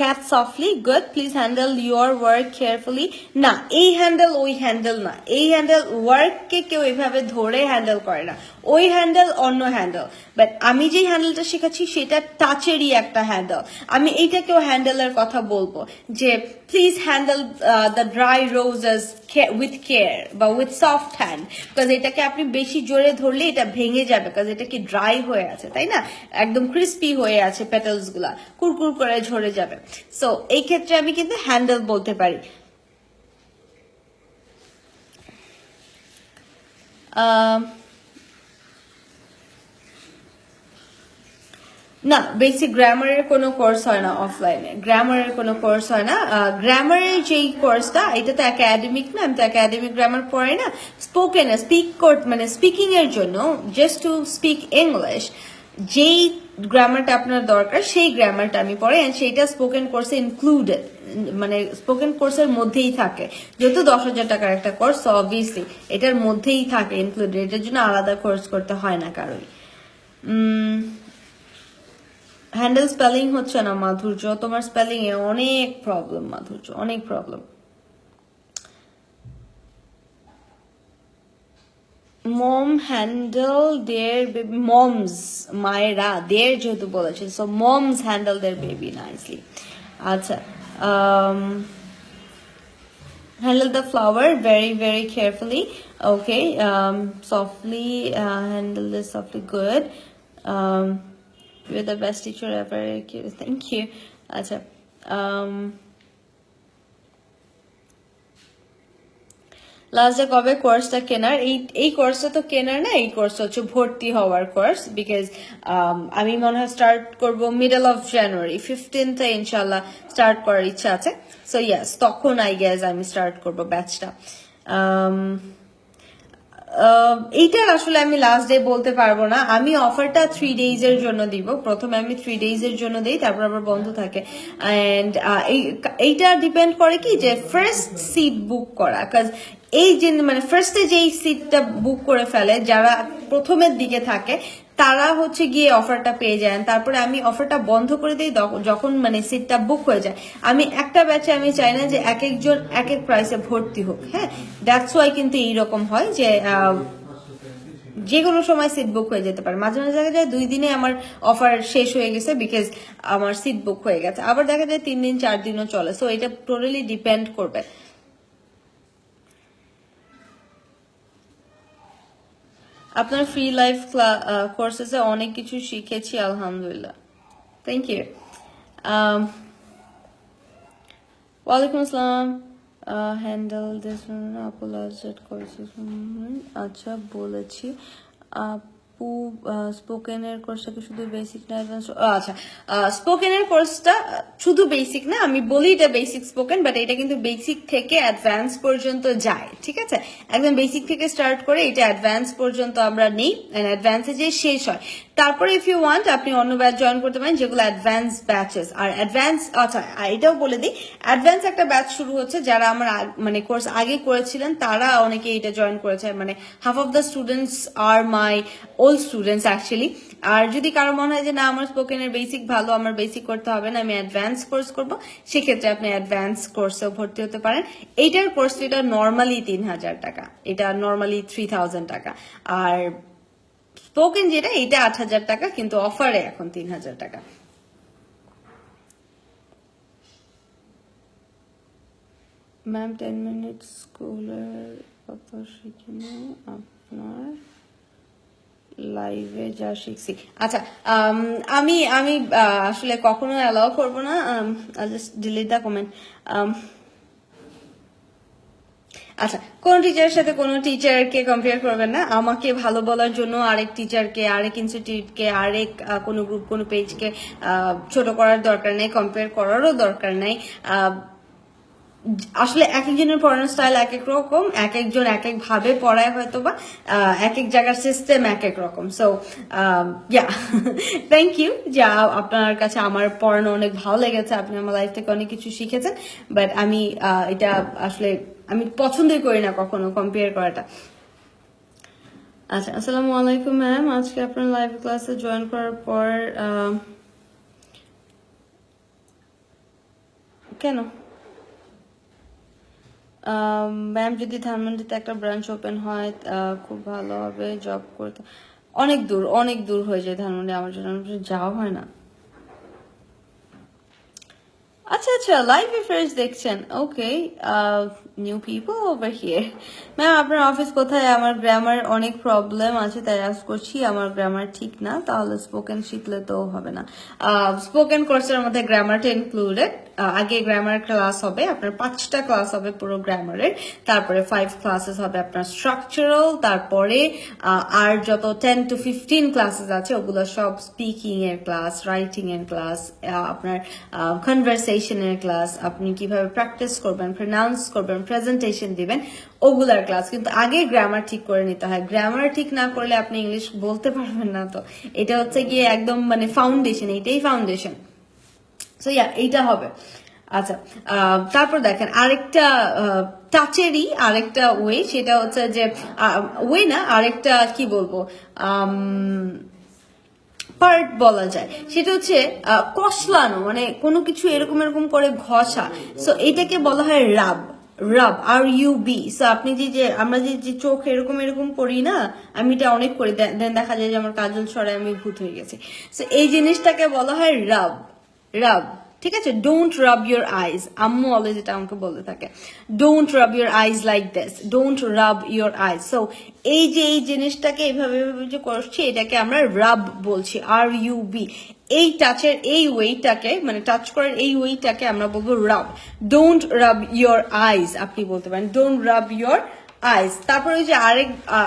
cat softly. Good. Please handle your work carefully. না, এই হ্যান্ডেল ওই হ্যান্ডেল না। এই হ্যান্ডেল ওয়ার্ককে কেউ এভাবে ধরে হ্যান্ডেল করে না। ওই হ্যান্ডেল অন্য হ্যান্ডেল, বাট আমি যেই হ্যান্ডেলটা শেখাচ্ছি সেটা টাচেরই একটা হ্যান্ডেল। আমি এইটাকেও হ্যান্ডেলের কথা বলবো যে please handle the dry roses with care বা উইথ সফট হ্যান্ড, বিকজ এটাকে আপনি বেশি জোরে ধরলে এটা ভেঙে যাবে, বিকজ এটা কি ড্রাই হয়ে আছে, তাই না? একদম ক্রিস্পি হয়ে আছে পেটালস গুলা, কুরকুর করে ঝরে যাবে। সো এই ক্ষেত্রে আমি কিন্তু হ্যান্ডেল বলতে পারি। না, বেসিক গ্রামারের কোনো কোর্স হয় না অফলাইনে, গ্রামারের কোনো কোর্স হয় না। গ্রামারের যেই কোর্সটা, এটা তো একাডেমিক না, আমি তো একাডেমিক গ্রামার পড়াই না। স্পোকেন মানে স্পিকিং এর জন্য, জাস্ট টু স্পিক ইংলিশ, যেই গ্রামারটা আপনার দরকার সেই গ্রামারটা আমি পড়াই, এন্ড সেইটা স্পোকেন কোর্সে ইনক্লুডেড, মানে স্পোকেন কোর্সের মধ্যেই থাকে। যেহেতু 10,000 টাকার একটা কোর্স, অবভিয়াসলি এটার মধ্যেই থাকে ইনক্লুডেড, এটার জন্য আলাদা কোর্স করতে হয় না কারোই। হ্যান্ডেল স্পেলিং হচ্ছে না মাধুর্য, তোমার স্পেলিং এ অনেক প্রবলেম মাধুর্য, অনেক প্রবলেম। মম হ্যান্ডেল দেয়ার বেবি, মমস মায়েরা দেয়ার যেহেতু বলেছে, সো মমস হ্যান্ডেল দেয়ার বেবি নাইসলি। আচ্ছা, handle the flower very very carefully. Okay, softly, handle this softly. Good. You're the best teacher ever. Thank you. Acha. Last day কবে কোর্সটা কেনার? এই কোর্সটা তো কেনার না, এই কোর্সটা হচ্ছে ভর্তি হওয়ার কোর্স, বিকজ আমি মনে হয় স্টার্ট করব মিডল অফ জানুয়ারি, 15th ইনশাল্লাহ স্টার্ট করার ইচ্ছা আছে। সো ইয়াস, তখন আই গেস আমি স্টার্ট করব ব্যাচটা। এইটার আসলে আমি লাস্ট ডে বলতে পারবো না। আমি অফারটা 3 days এর জন্য দিব। প্রথমে আমি 3 days এর জন্য দিই, তারপর আবার বন্ধ থাকে। এন্ড এইটা ডিপেন্ড করে কি যে ফার্স্ট সিট বুক করা, কাজ এই যে মানে ফার্স্টে যেই সিটটা বুক করে ফেলে যারা প্রথমের দিকে থাকে, তারা হচ্ছে গিয়ে অফারটা পেয়ে যায়। তারপরে আমি অফারটা বন্ধ করে দিই যখন মানে সিটটা বুক হয়ে যায়। আমি একটা ব্যাচে আমি চাই না যে এক একজন এক এক প্রাইসে ভর্তি হোক। হ্যাঁ, দ্যাটস ওয়াই কিন্তু এইরকম হয় যে যে কোনো সময় সিট বুক হয়ে যেতে পারে। মাঝে মাঝে দেখা যায় 2 দিনে আমার অফার শেষ হয়ে গেছে, বিকজ আমার সিট বুক হয়ে গেছে। আবার দেখা যায় 3 দিন 4 দিনও চলে। সো এটা টোটালি ডিপেন্ড করবে। আপনার ফ্রি লাইফ কোর্সেসে অনেক কিছু শিখেছি আলহামদুলিল্লাহ, থ্যাংক ইউ। ওয়ালাইকুম আসসালাম। হ্যান্ডেল দিস অপোলাইজড কোর্সেস, আচ্ছা বলেছি। আপু স্পোকেনের কোর্সটা শুধু বেসিক না অ্যাডভান্স? আচ্ছা, স্পোকেনের কোর্সটা শুধু বেসিক না, আমি বলি এটা বেসিক স্পোকেন, বাট এটা কিন্তু বেসিক থেকে অ্যাডভান্স পর্যন্ত যায়। ঠিক আছে, একদম বেসিক থেকে স্টার্ট করে এটা অ্যাডভান্স পর্যন্ত আমরা নেই, অ্যাডভান্সে যে শেষ হয়। তারপরে ইফ ইউ ওয়ান্ট আপনি অন্য ব্যাচ জয়েন করতে পারেন, যেগুলো অ্যাডভান্স ব্যাচেস। আর অ্যাডভান্স, আচ্ছা এটাও বলে দিই, অ্যাডভান্স একটা ব্যাচ শুরু হচ্ছে, যারা আমার মানে কোর্স আগে করেছিলেন তারা অনেকে এটা জয়েন করেছে। মানে half of the students are my old students actually. আর যদি কারো মনে হয় যে না আমার স্পোকেনের বেসিক ভালো, আমার বেসিক করতে হবে না, আমি অ্যাডভান্স কোর্স করব, সেক্ষেত্রে আপনি অ্যাডভান্স কোর্সেও ভর্তি হতে পারেন। এইটার কোর্স এটা নর্মালি 3,000 টাকা, এটা নর্মালি 3,000 টাকা। আর স্পোকেন যেটা, এটা 8,000 টাকা, কিন্তু অফারে এখন 3,000 টাকা। ম্যাম 10 মিনিট স্কুলের কথা শিখিনি, আপনার লাইভে যা শিখছি। আচ্ছা, আমি আমি আসলে কখনো অ্যালাউ করবো না, জাস্ট ডিলিট দ্য কমেন্ট। আচ্ছা, কোন টিচারের সাথে কোনো টিচারকে কম্পেয়ার করবেন না। আমাকে ভালো বলার জন্য আরেক টিচারকে, আরেক ইনস্টিটিউটকে, আরেক কোনো গ্রুপ, কোনো পেজকে ছোট করার দরকার নেই, কম্পেয়ার করারও দরকার নেই। আসলে এক একজনের পড়ানোর স্টাইল এক এক রকম, এক একজন এক এক ভাবে পড়ায় হয়তো বা এক এক জায়গার সিস্টেম এক এক রকম। সো ইয়া থ্যাংক ইউ যে আপনার কাছে আমার পড়ানো অনেক ভালো লেগেছে, আপনি আমার লাইফ থেকে অনেক কিছু শিখেছেন। বাট আমি এটা আসলে আমি পছন্দই করি না কখনো কম্পেয়ার করাটা। আচ্ছা, আসসালামু আলাইকুম ম্যাম, আজকে আপনার লাইভ ক্লাসে জয়েন করার পর কেন ম্যাম যদি ধানমন্ডিতে একটা ব্রাঞ্চ ওপেন হয় খুব ভালো হবে, জব করতে অনেক দূর হয়ে যায় ধানমন্ডি আমার জন্য, যাওয়া হয় না। আচ্ছা আচ্ছা, লাইভে ফ্রেশ দেখছেন, okay. New people over here. Ma'am আপনার অফিস কোথায়? আমার গ্রামার অনেক প্রবলেম আছে তাই আজ করছি, আমার গ্রামার ঠিক না, তাহলে স্পোকেন শিখলে তো হবে না। স্পোকেন কোর্সের মধ্যে গ্রামারটা ইনক্লুডেড। আগে গ্রামার ক্লাস হবে আপনার 5টা ক্লাস হবে পুরো গ্রামারের, তারপরে 5 ক্লাসেস হবে আপনার স্ট্রাকচারাল, তারপরে আর যত 10 to 15 ক্লাসেস আছে ওগুলো সব স্পিকিং এর ক্লাস, রাইটিং এর ক্লাস, আপনার কনভারসেশনের ক্লাস, আপনি কিভাবে প্র্যাকটিস করবেন, প্রনাউন্স করবেন, প্রেজেন্টেশন দিবেন, ওগুলার ক্লাস। কিন্তু আগে গ্রামার ঠিক করে নিতে হয়, গ্রামার ঠিক না করলে আপনি ইংলিশ বলতে পারবেন না। তো এটা হচ্ছে গিয়ে একদম মানে ফাউন্ডেশন, এটাই ফাউন্ডেশন। সো ইয়া এইটা হবে। আচ্ছা, তারপর দেখেন আরেকটা টাচেরই আরেকটা ওয়ে, সেটা হচ্ছে যে ওয়ে না, আরেকটা কি বলবো পার্ট বলা যায়, সেটা হচ্ছে কষলানো, মানে কোনো কিছু এরকম এরকম করে ঘষা। সো এটাকে বলা হয় রাব, রাব RUB। সো আপনি যে আমরা যে চোখ এরকম এরকম করি না, আমি এটা অনেক করি, দেন দেখা যায় যে আমার কাজল ছড়ায় আমি ভূত হয়ে গেছি। সো এই জিনিসটাকে বলা হয় রাব, রাব, ঠিক আছে। ডোন্ট রাব ইউর আইজ, আম্মু অলওয়েজ এটা আমাকে বলতে থাকে, don't rub your eyes like this, don't rub your eyes. So এই যে এই জিনিসটাকে এইভাবে এইভাবে যে করছি, এটাকে আমরা রাব বলছি, RUB। এই টাচের এই ওয়েটাকে, মানে টাচ করার এই ওয়েটাকে আমরা বলবো রাব। ডোন্ট রাব ইউর আইজ আপনি বলতে পারেন, ডোন্ট রাব ইউর আইজ। তারপরে ওই যে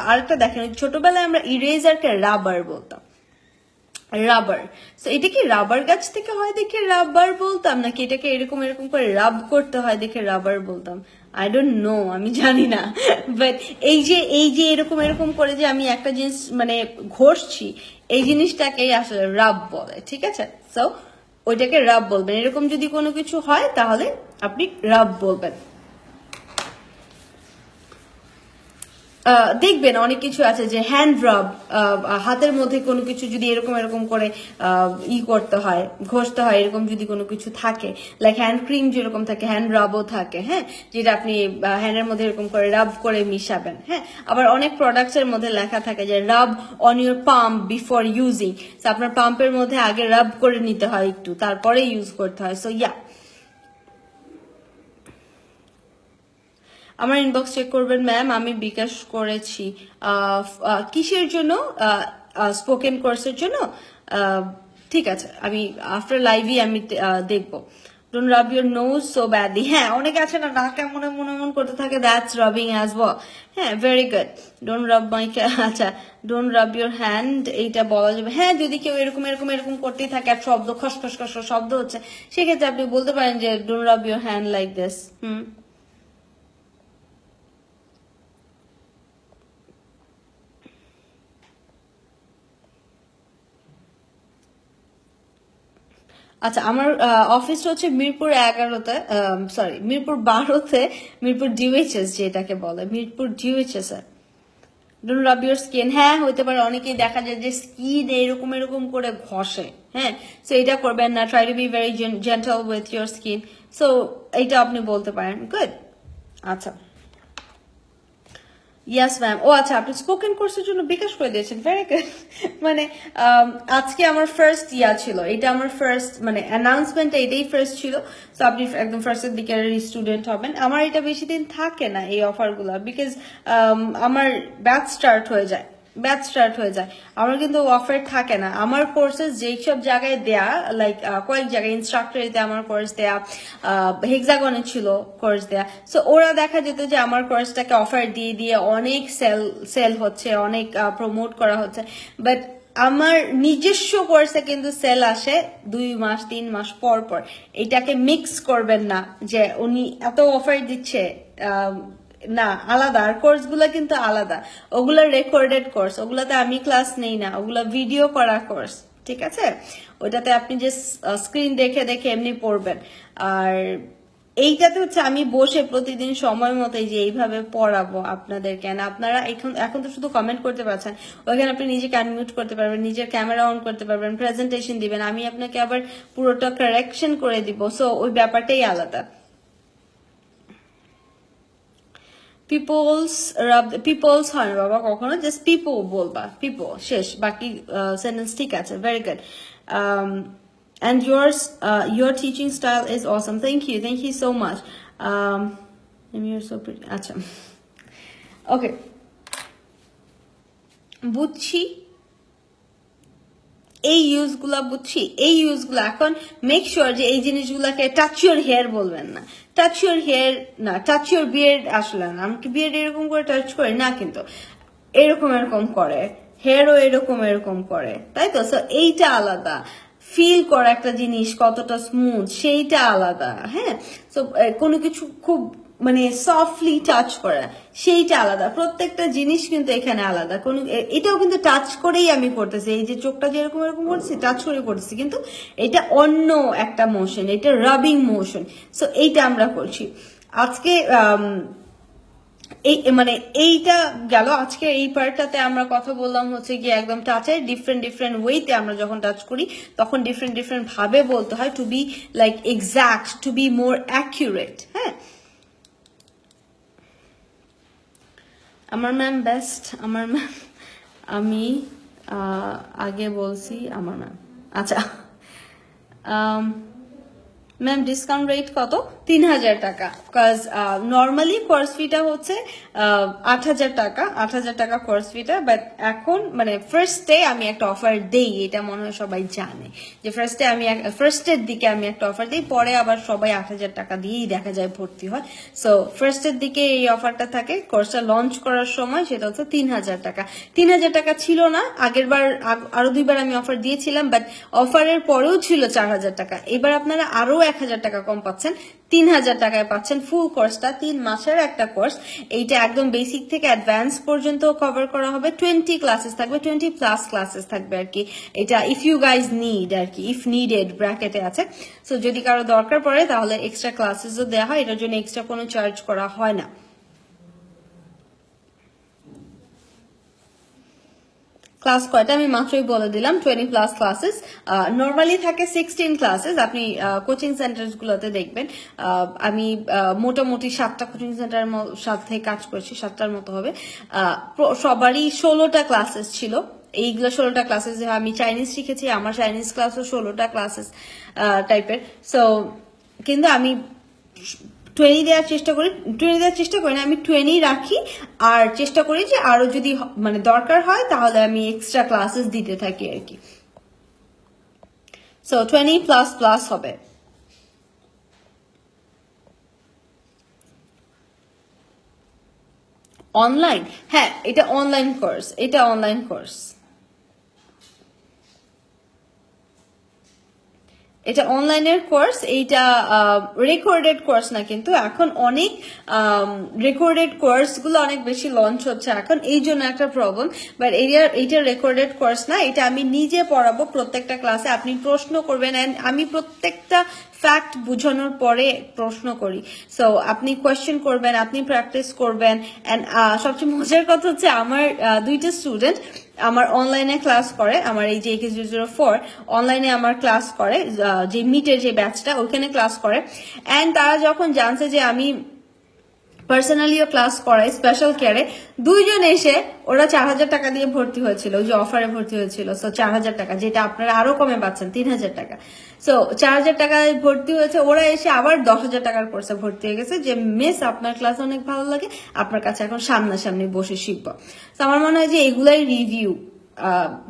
আরেকটা দেখেন, ছোটবেলায় আমরা ইরেজারকে রাবার বলতাম, রাবার। সো এটা কি রাবার গাছ থেকে হয় দেখে রাবার বলতাম, নাকি এটাকে এরকম এরকম করে রাব করতে হয় দেখে রাবার বলতাম? আই ডোন্ট নো, আমি জানি না। বাট এই যে এরকম এরকম করে যে আমি একটা জিনিস মানে ঘষছি, এই জিনিসটাকেই আসলে রাব বলে, ঠিক আছে। সো ওইটাকে রাব বলবেন, এরকম যদি কোনো কিছু হয় তাহলে আপনি রাব বলবেন। দেখবেন অনেক কিছু আছে যে হ্যান্ড রাব, হাতের মধ্যে কোনো কিছু যদি এরকম এরকম করে করতে হয়, ঘষতে হয়, এরকম যদি কোনো কিছু থাকে, লাইক হ্যান্ড ক্রিম যেরকম থাকে, হ্যান্ড রাবও থাকে, হ্যাঁ, যেটা আপনি হ্যান্ডের মধ্যে এরকম করে রাব করে মিশাবেন। হ্যাঁ, আবার অনেক প্রোডাক্টস এর মধ্যে লেখা থাকে যে রাব অন ইউর পাম্প বিফোর ইউজিং, আপনার পাম্পের মধ্যে আগে রাব করে নিতে হয় একটু, তারপরে ইউজ করতে হয়। সো ইয়া, আমার ইনবক্স চেক করবেন ম্যাম, আমি বিকাশ করেছি। কিসের জন্য? স্পোকেন কোর্সের জন্য। ঠিক আছে, আমি আফটার লাইভই আমি দেখবো। Don't rub your nose so badly, হ্যাঁ অনেক আছে না নাকে মনে মনে মন করতে থাকে, দ্যাটস রাবিং অ্যাজ ওয়েল। হ্যাঁ, ভেরি গুড। ডোন্ট রাব মাই, আচ্ছা ডোন্ট রাব ইউর হ্যান্ড, এইটা বলা যাবে। হ্যাঁ, যদি কেউ এরকম এরকম এরকম করতেই থাকে আর শব্দ খসখস খস শব্দ হচ্ছে, সেক্ষেত্রে আপনি বলতে পারেন যে don't rub your hand like this. আচ্ছা, আমার অফিসটা হচ্ছে মিরপুর 11-তে, সরি মিরপুর 12-তে, মিরপুর ডিউএইচএস যেটাকে বলে, Mirpur DOHS A. Don't rub your skin, হ্যাঁ হইতে পারে, অনেকেই দেখা যায় যে স্কিন এরকম এরকম করে ঘষে, হ্যাঁ। সো এটা করবেন না, try to be very gentle with your skin. So এইটা আপনি বলতে পারেন, গুড। আচ্ছা, ইয়াস ম্যাম। ও আচ্ছা, আপনি স্পোকেন কোর্সের জন্য বিকাশ করে দিয়েছেন, ভেরি গুড। মানে আজকে আমার ফার্স্ট ছিল, এটা আমার ফার্স্ট মানে অ্যানাউন্সমেন্ট, এটাই ফার্স্ট ছিল। তো আপনি একদম ফার্স্টের দিকে স্টুডেন্ট হবেন। আমার এটা বেশি দিন থাকে না এই অফারগুলো, বিকজ আমার ব্যাচ স্টার্ট হয়ে যায়, ব্যাচ স্টার্ট হয়ে যায়, আমার কিন্তু অফার থাকে না। আমার কোর্সেস যেই সব জায়গায় দেয়া, লাইক কয়েক জায়গায় ইনস্ট্রাক্টরিতে আমার কোর্স দেয়া, হেক্সাগনে ছিল কোর্স দেয়া। সো ওরা দেখা যেত যে আমার কোর্সটাকে অফার দিয়ে দিয়ে অনেক সেল হচ্ছে, অনেক প্রমোট করা হচ্ছে। বাট আমার নিজস্ব কোর্সে কিন্তু সেল আসে 2 মাস 3 মাস পর পর। এটাকে মিক্স করবেন না যে উনি এত অফার দিচ্ছে, না, আলাদা। আর কোর্স গুলা কিন্তু আলাদা, ওগুলা রেকর্ডেড কোর্স, ওগুলাতে আমি ক্লাস নেই না, ওগুলা ভিডিও করা কোর্স, ঠিক আছে? ওটাতে আপনি যে স্ক্রিন দেখে দেখে এমনি পড়বেন। আর এইটাতে হচ্ছে আমি বসে প্রতিদিন সময় মতো এই যে এইভাবে পড়াবো আপনাদেরকে। আপনারা এখন তো শুধু কমেন্ট করতে পারছেন, ওইখানে আপনি নিজেকে আনমিউট করতে পারবেন, নিজের ক্যামেরা অন করতে পারবেন, প্রেজেন্টেশন দিবেন, আমি আপনাকে আবার পুরোটা কারেকশন করে দিব। সো ওই ব্যাপারটাই আলাদা। পিপলস হয় না বাবা কখনো, জাস্ট পিপো বলবা, পিপো শেষ, বাকি সেন্টেন্স ঠিক আছে। Very good. And your teaching style is awesome. Thank you so much. You're so pretty. আচ্ছা, ওকে, বুঝছি এই ইউজগুলা, বুঝছি এই ইউজগুলা। এখন মেক শিওর যে এই জিনিসগুলাকে টাচ ইউর হেয়ার বলবেন না, টাচ ইউর হেয়ার না, টাচ ইউর বিয়ার্ড আসলে না। আমি কি বিয়ার্ড এরকম করে টাচ করি না, কিন্তু এরকম এরকম করে, হেয়ারও এরকম এরকম করে, তাই তো? সো এইটা আলাদা, ফিল করা একটা জিনিস কতটা স্মুথ সেইটা আলাদা। হ্যাঁ, তো কোনো কিছু খুব মানে সফটলি টাচ করা সেইটা আলাদা। প্রত্যেকটা জিনিস কিন্তু এখানে আলাদা। কোনো এটাও কিন্তু টাচ করেই আমি করতেছি, এই যে চোখটা যেরকম এরকম করছি টাচ করে করতেছি, কিন্তু এটা অন্য একটা মোশন, এটা রাবিং মোশন। সো এইটা আমরা করছি আজকে। এই মানে এইটা গেল আজকে এই পার্টটাতে আমরা কথা বললাম হচ্ছে কি একদম টাচের ডিফারেন্ট ওয়েতে আমরা যখন টাচ করি তখন ডিফারেন্ট ভাবে বলতে হয়, to be like exact, to be more accurate. হ্যাঁ, আমার ম্যাম বেস্ট, আমার ম্যাম, আমি আগে বলছি আমার ম্যাম। আচ্ছা ম্যাম, ডিসকাউন্ট রেট কত? 3000 টাকা। কজ নর্মালি কোর্স ফিটা হচ্ছে 8000 টাকা, 8000 টাকা কোর্স ফিটা। বাট এখন মানে ফার্স্ট ডে আমি একটা অফার দেই, এটা মনে হয় সবাই জানে যে ফার্স্টের দিকে আমি একটা অফার দিই, পরে আবার সবাই 8000 টাকা দিয়েই দেখা যায় ভর্তি হয়। সো ফার্স্টের দিকে এই অফারটা থাকে, কোর্সটা লঞ্চ করার সময় সেটা হচ্ছে 3000 টাকা। 3000 টাকা ছিল না আগের বার, আরো 2 বার আমি অফার দিয়েছিলাম, বাট অফারের পরেও ছিল 4000 টাকা। এবার আপনারা আরো 1000 টাকা কম পাচ্ছেন, 3000 টাকায় পাচ্ছেন ফুল কোর্সটা। 3 মাসের একটা কোর্স, এইটা একদম বেসিক থেকে অ্যাডভান্স পর্যন্ত কভার করা হবে। 20 ক্লাসেস থাকবে, 20+ ক্লাসেস থাকবে আর কি। এটা ইফ ইউ গাইজ নিড আর কি, ইফ নিডেড ব্র্যাকেটে আছে। সো যদি কারো দরকার পড়ে তাহলে এক্সট্রা ক্লাসেসও দেওয়া হয়, এটার জন্য এক্সট্রা কোনো চার্জ করা হয় না। ক্লাস কয়টা আমি মাত্রই বলে দিলাম, 20+ ক্লাসেস। নর্মালি থাকে 16 ক্লাসেস। আপনি কোচিং সেন্টার গুলোতে দেখবেন আমি মোটামুটি 7টা কোচিং সেন্টারের সাথে কাজ করছি, 7টার মতো হবে। সবারই 16টা ক্লাসেস ছিল। এইগুলো 16টা ক্লাসেস। আমি চাইনিজ শিখেছি, আমার চাইনিজ ক্লাসও 16টা ক্লাসেস টাইপের। সো কিন্তু আমি 20 দেওয়ার চেষ্টা করি না, আমি 20 রাখি। আর চেষ্টা করি যে আরো যদি মানে দরকার হয় তাহলে আমি এক্সট্রা ক্লাসেস দিতে থাকি আর কি। সো 20++ হবে। অনলাইন, হ্যাঁ এটা অনলাইন কোর্স, এটা অনলাইন কোর্স, এটা অনলাইনের কোর্স। এইটা রেকর্ডেড কোর্স না, কিন্তু এখন অনেক রেকর্ডেড কোর্স গুলো অনেক বেশি লঞ্চ হচ্ছে এখন, এই জন্য একটা প্রবলেম। বাট এইটা রেকর্ডেড কোর্স না, এটা আমি নিজে পড়াবো প্রত্যেকটা ক্লাসে। আপনি প্রশ্ন করবেন, এন্ড আমি প্রত্যেকটা ফ্যাক্ট বুঝানোর পরে প্রশ্ন করি। সো আপনি কোয়েশ্চেন করবেন, আপনি প্র্যাকটিস করবেন। এন্ড সবচেয়ে মজার কথা হচ্ছে আমার 2টা স্টুডেন্ট আমার অনলাইনে ক্লাস করে, আমার এই যে AK004 অনলাইনে আমার ক্লাস করে, যে মিটের যে ব্যাচটা ওখানে ক্লাস করে। এন্ড তারা যখন জানছে যে আমি পার্সোনালিও ক্লাস করাই স্পেশাল কেয়ারে, 2জন এসে ওরা 4000 টাকা দিয়ে ভর্তি হয়েছিল, ওই যে অফারে ভর্তি হয়েছিল। সো 4000 টাকা, যেটা আপনারা আরো কমে পাচ্ছেন 3000 টাকা। সো 4000 টাকায় ভর্তি হয়েছে, ওরা এসে আবার 10,000 টাকার কোর্সে ভর্তি হয়ে গেছে যে মিস আপনার ক্লাস অনেক ভালো লাগে, আপনার কাছে এখন সামনাসামনি বসে শিখবো। তো আমার মনে হয় যে এগুলাই রিভিউ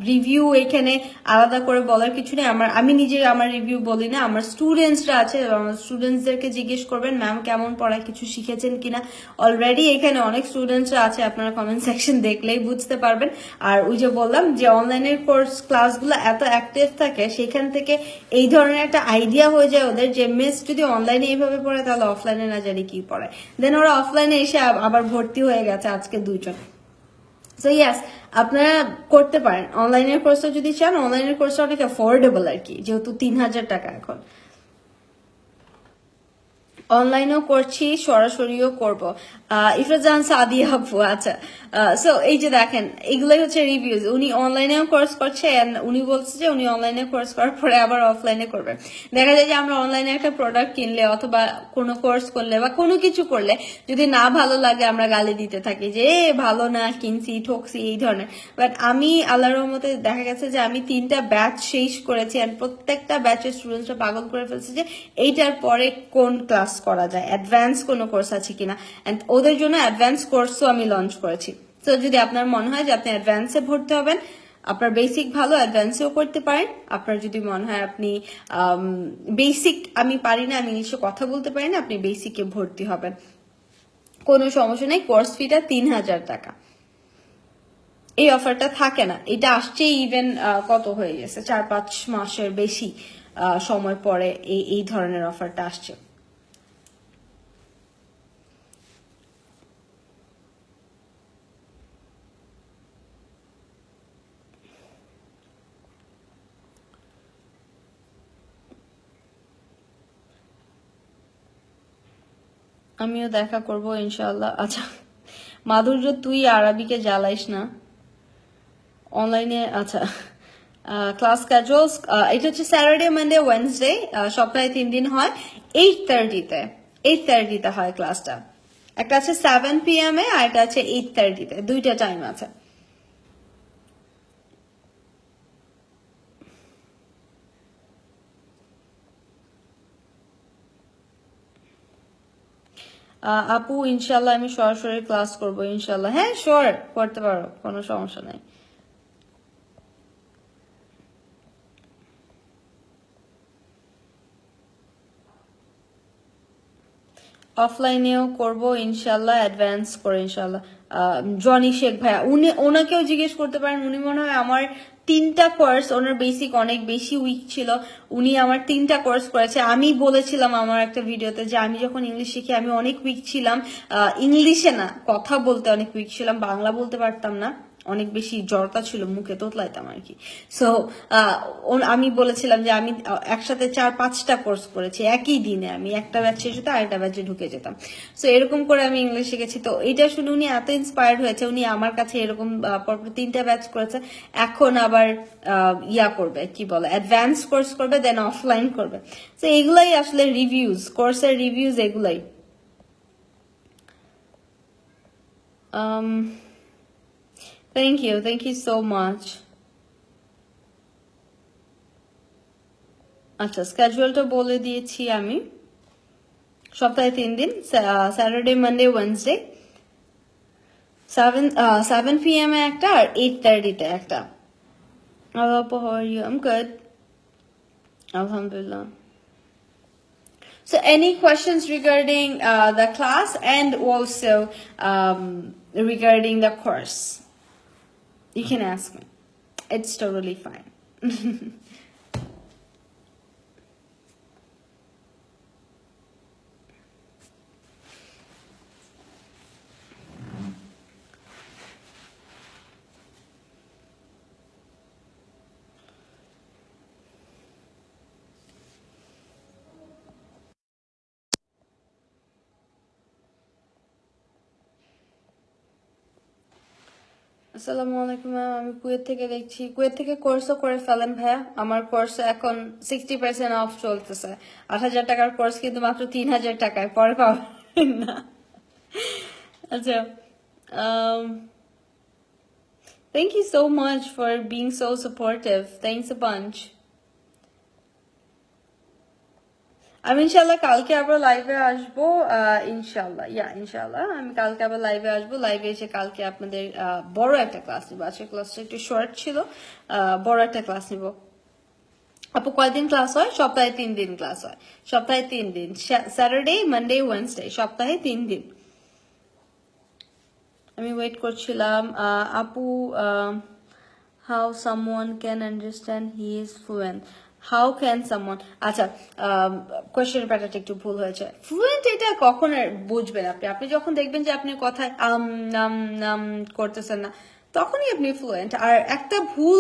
রিভিউ এখানে আলাদা করে বলার কিছু নেই। আমি নিজে আমার রিভিউ বলি না, আমার স্টুডেন্টসরা আছে, আমার স্টুডেন্টসদেরকে জিজ্ঞেস করবেন ম্যাম কেমন পড়ায়, কিছু শিখেছেন কিনা। অলরেডি এখানে অনেক স্টুডেন্টসরা আছে, আপনারা কমেন্ট সেকশন দেখলেই বুঝতে পারবেন। আর ওই যে বললাম যে অনলাইনের কোর্স ক্লাসগুলো এত অ্যাক্টিভ থাকে, সেখান থেকে এই ধরনের একটা আইডিয়া হয়ে যায় ওদের যে মিস যদি অনলাইনে এইভাবে পড়ে তাহলে অফলাইনে না জানি কি পড়ে। দেন ওরা অফলাইনে এসে আবার ভর্তি হয়ে গেছে আজকে 2 জন। সো ইয়াস, আপনারা করতে পারেন অনলাইনের কোর্সটা যদি চান। অনলাইনের কোর্সটা অনেক অ্যাফোর্ডেবল আর কি, যেহেতু 3000 টাকা এখন। অনলাইনেও করছি, সরাসরিও করব। ইফরাজান সাদিয়া আপু, আচ্ছা। সো এই যে দেখেন, এগুলোই হচ্ছে রিভিউজ। উনি অনলাইনেও কোর্স করছে, উনি বলছে যে উনি অনলাইনে কোর্স করার পরে আবার অফলাইনে করবে। দেখা যায় যে আমরা অনলাইনে একটা প্রোডাক্ট কিনলে অথবা কোনো কোর্স করলে বা কোনো কিছু করলে যদি না ভালো লাগে আমরা গালি দিতে থাকি যে ভালো না, কিনছি, ঠকছি, এই ধরনের। বাট আমি আল্লাহর রহমতে দেখা গেছে যে আমি 3টা ব্যাচ শেষ করেছি, আর প্রত্যেকটা ব্যাচের স্টুডেন্টসরা পাগল করে ফেলছে যে এইটার পরে কোন ক্লাস করা যায়, অ্যাডভান্স কোনো কোর্স আছে কিনা। এন্ড ওদের জন্য অ্যাডভান্স কোর্সও আমি লঞ্চ করেছি। তো যদি আপনার মনে হয় যে আপনি অ্যাডভান্সে ভর্তি হবেন, আপনার বেসিক ভালো, অ্যাডভান্সেও করতে পারেন। আপনার যদি মনে হয় আপনি বেসিক আমি পারি না, আমি নিশ্চয় কথা বলতে পারি না, আপনি বেসিকে ভর্তি হবেন, কোনো সমস্যা নেই। কোর্স ফিটা 3000 টাকা। এই অফারটা থাকে না, এটা আসছে ইভেন কত হয়ে গেছে, 4-5 মাসের বেশি সময় পরে এই ধরনের অফারটা আসছে। আমিও দেখা করব ইনশাআল্লাহ। আচ্ছা, মাধুর্য তুই আরবিকে জ্বালাইস না অনলাইনে। আচ্ছা, ক্লাস ক্যাজুয়ালস এটা হচ্ছে স্যাটারডে, মানডে, ওয়েডনেসডে, সপ্তাহে 3 দিন হয়। 8:30 হয় ক্লাসটা। একটা আছে 7 PM এ, আর একটা আছে 8:30-তে, 2টা টাইম আছে। আপু ইনশাল্লাহ আমি সরাসরি ক্লাস করব ইনশাল্লাহ। হ্যাঁ শিওর, করতে পারো, কোনো সমস্যা নাই। অফলাইনেও করব ইনশাল্লাহ, অ্যাডভান্স করে ইনশাল্লাহ। জনি শেখ ভাইয়া, ওনাকেও জিজ্ঞেস করতে পারেন। উনি মনে হয় আমার 3টা কোর্স, ওনার বেসিক অনেক বেশি উইক ছিল, উনি আমার 3টা কোর্স করেছে। আমি বলেছিলাম আমার একটা ভিডিওতে যে আমি যখন ইংলিশ শিখি আমি অনেক উইক ছিলাম, ইংলিশে না, কথা বলতে অনেক উইক ছিলাম, বাংলা বলতে পারতাম না, অনেক বেশি জড়তা ছিল, মুখে তোতলাইতাম আর কি। সো আমি বলেছিলাম যে আমি একসাথে 4-5টা কোর্স করেছি একই দিনে, আমি একটা ব্যাচ শেষ হতো আরেকটা ব্যাচে ঢুকে যেতাম। সো এরকম করে আমি ইংলিশ শিখেছি। তো এটা শুনে উনি এত ইন্সপায়ার্ড হয়েছে, উনি আমার কাছে এরকম পরপর 3টা ব্যাচ করেছে। এখন আবার ইয়া করবে, কি বলে, অ্যাডভান্স কোর্স করবে, দেন অফলাইন করবে। তো এগুলাই আসলে রিভিউজ, কোর্সের রিভিউজ এগুলাই। Thank you so much. আচ্ছা, স্কেজুয়ালটা বলে দিয়েছি আমি। সপ্তাহে 3 দিন, স্যাটারডে, মানডে, ওয়েডনেসডে, 7 PM এ একটা, আর 8:30-তে একটা। Hello, how are you? I'm good. Alhamdulillah. So any questions regarding the class and also regarding the course? You can ask me. It's totally fine. আসসালামু আলাইকুম ম্যাম, আমি কুয়েত থেকে দেখছি। Kuwait থেকে কোর্সও করে ফেলেন ভাইয়া, আমার কোর্স এখন 60% অফ চলতেছে। 8,000 টাকার কোর্স কিন্তু মাত্র 3,000 টাকায়, পরে পাবেন না। আচ্ছা, thank you so much for being so supportive. Thanks a bunch. আমি ইনশাল্লাহ কালকে আবার লাইভে আসবো, ইনশাল্লাহ ইনশাল্লাহ আমি কালকে আবার লাইভে আসবো। লাইভে এসে কালকে আপনাদের বড় একটা ক্লাস নিবো। আজকের ক্লাসটা একটু শর্ট ছিল, বড় একটা ক্লাস নিবো। আপু কয়দিন ক্লাস হয়? সপ্তাহে 3 দিন ক্লাস হয়, সপ্তাহে 3 দিন, স্যাটারডে মানডে ওয়েডনেসডে, সপ্তাহে 3 দিন। আমি ওয়েট করছিলাম। আপু how someone can understand he is fluent, how can someone, আচ্ছা কোয়েশ্চেন প্যাটার্নটা একটু ভুল হয়েছে। ফ্লুয়েন্ট এটা কখন বুঝবেন আপনি? আপনি যখন দেখবেন যে আপনি কথায় নাম নাম করতেছেন না, তখনই আপনি ফ্লুয়েন্ট। আর একটা ভুল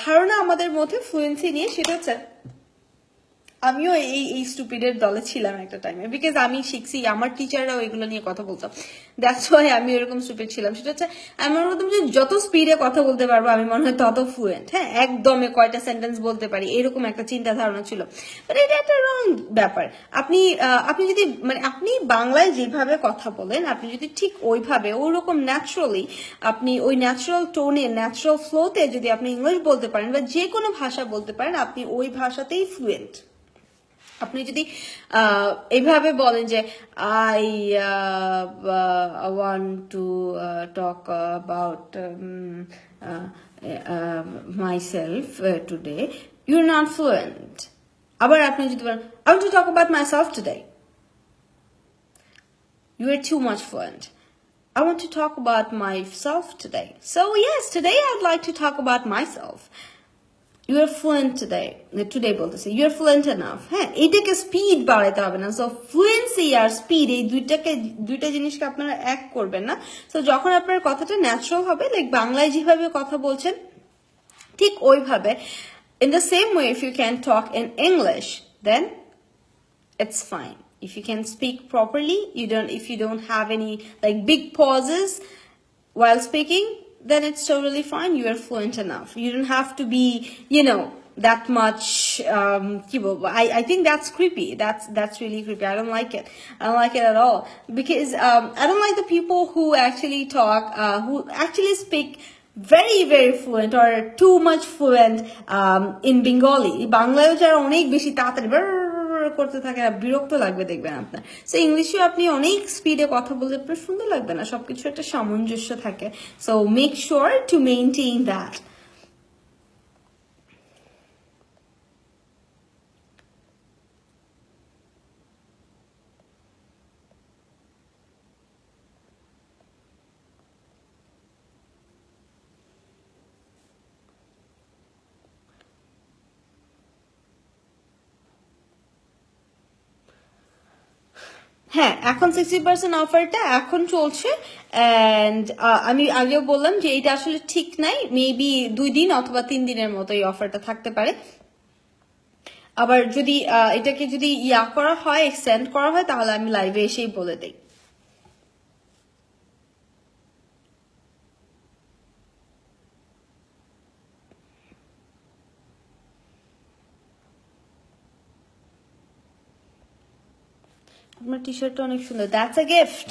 ধারণা আমাদের মধ্যে ফ্লুয়েন্সি নিয়ে, সেটা হচ্ছে আমিও এই স্টুপিডের দলে ছিলাম একটা টাইমে, বিকজ আমি শিখছি, আমার টিচাররাও এগুলো নিয়ে কথা বলতাম, দ্যাটস ওয়াই আমি এরকম স্টুপিড ছিলাম। সেটা হচ্ছে আমি মনে করতাম যে যত স্পিডে কথা বলতে পারবো আমি মনে হয় তত ফ্লুয়েন্ট, হ্যাঁ একদমে কয়টা সেন্টেন্স বলতে পারি, এরকম একটা চিন্তা ধারণা ছিল। বাট এটা একটা রং ব্যাপার। আপনি যদি মানে আপনি বাংলায় যেভাবে কথা বলেন, আপনি যদি ঠিক ওইভাবে ওইরকম ন্যাচারালি আপনি ওই ন্যাচারাল টোনে ন্যাচারাল ফ্লোতে যদি আপনি ইংলিশ বলতে পারেন বা যে কোনো ভাষা বলতে পারেন, আপনি ওই ভাষাতেই ফ্লুয়েন্ট। আপনি যদি এইভাবে বলেন যে I want to talk about myself today, you are not fluent. আবার আপনি যদি বলেন I want to talk about myself today, you are too much fluent. I want to talk about myself today. So yes, today I'd like to talk about myself. You are fluent today. Today বলতেছে you are fluent enough. হ্যাঁ, এটাকে speed বাড়াইতে হবে না। So fluency আর speed এই দুইটা জিনিসকে আপনারা এক করবেন না। সো যখন আপনার কথাটা ন্যাচারাল হবে, লাইক বাংলায় যেভাবে কথা বলছেন ঠিক ওইভাবে, in the same way if you can talk in English, then it's fine. If you can speak properly, if you don't have any like big pauses while speaking, then it's totally fine. You are fluent enough. You don't have to be, that much. I think that's creepy. That's really creepy. I don't like it. I don't like it at all, because I don't like the people who actually talk, who actually speak very very fluent or too much fluent in Bengali. বাংলায় যারা অনেক বেশি তাড়াতাড়ি করতে থাকে, বিরক্ত লাগবে দেখবেন আপনার। সো ইংলিশে আপনি অনেক স্পিডে কথা বলতে আপনার সুন্দর লাগবে না, সবকিছু একটা সামঞ্জস্য থাকে। So make sure to maintain that. হ্যাঁ, এখন 60% অফারটা এখন চলছে। অ্যান্ড আমি আগেও বললাম যে এটা আসলে ঠিক নাই, মেবি 2 দিন অথবা 3 দিনের মতো এই অফারটা থাকতে পারে। আবার যদি এটাকে যদি করা হয়, এক্সটেন্ড করা হয়, তাহলে আমি লাইভে এসেই বলে দিই। আপনার টি শার্টটা অনেক সুন্দর, that's a gift.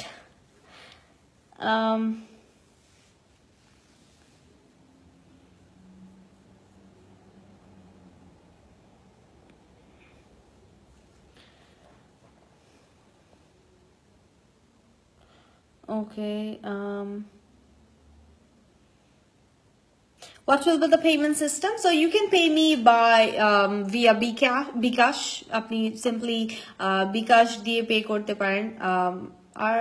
Okay. What will be the payment system? So you can pay me by via Bikash. আপনি simply Bikash দিয়ে পে করতে পারেন। আর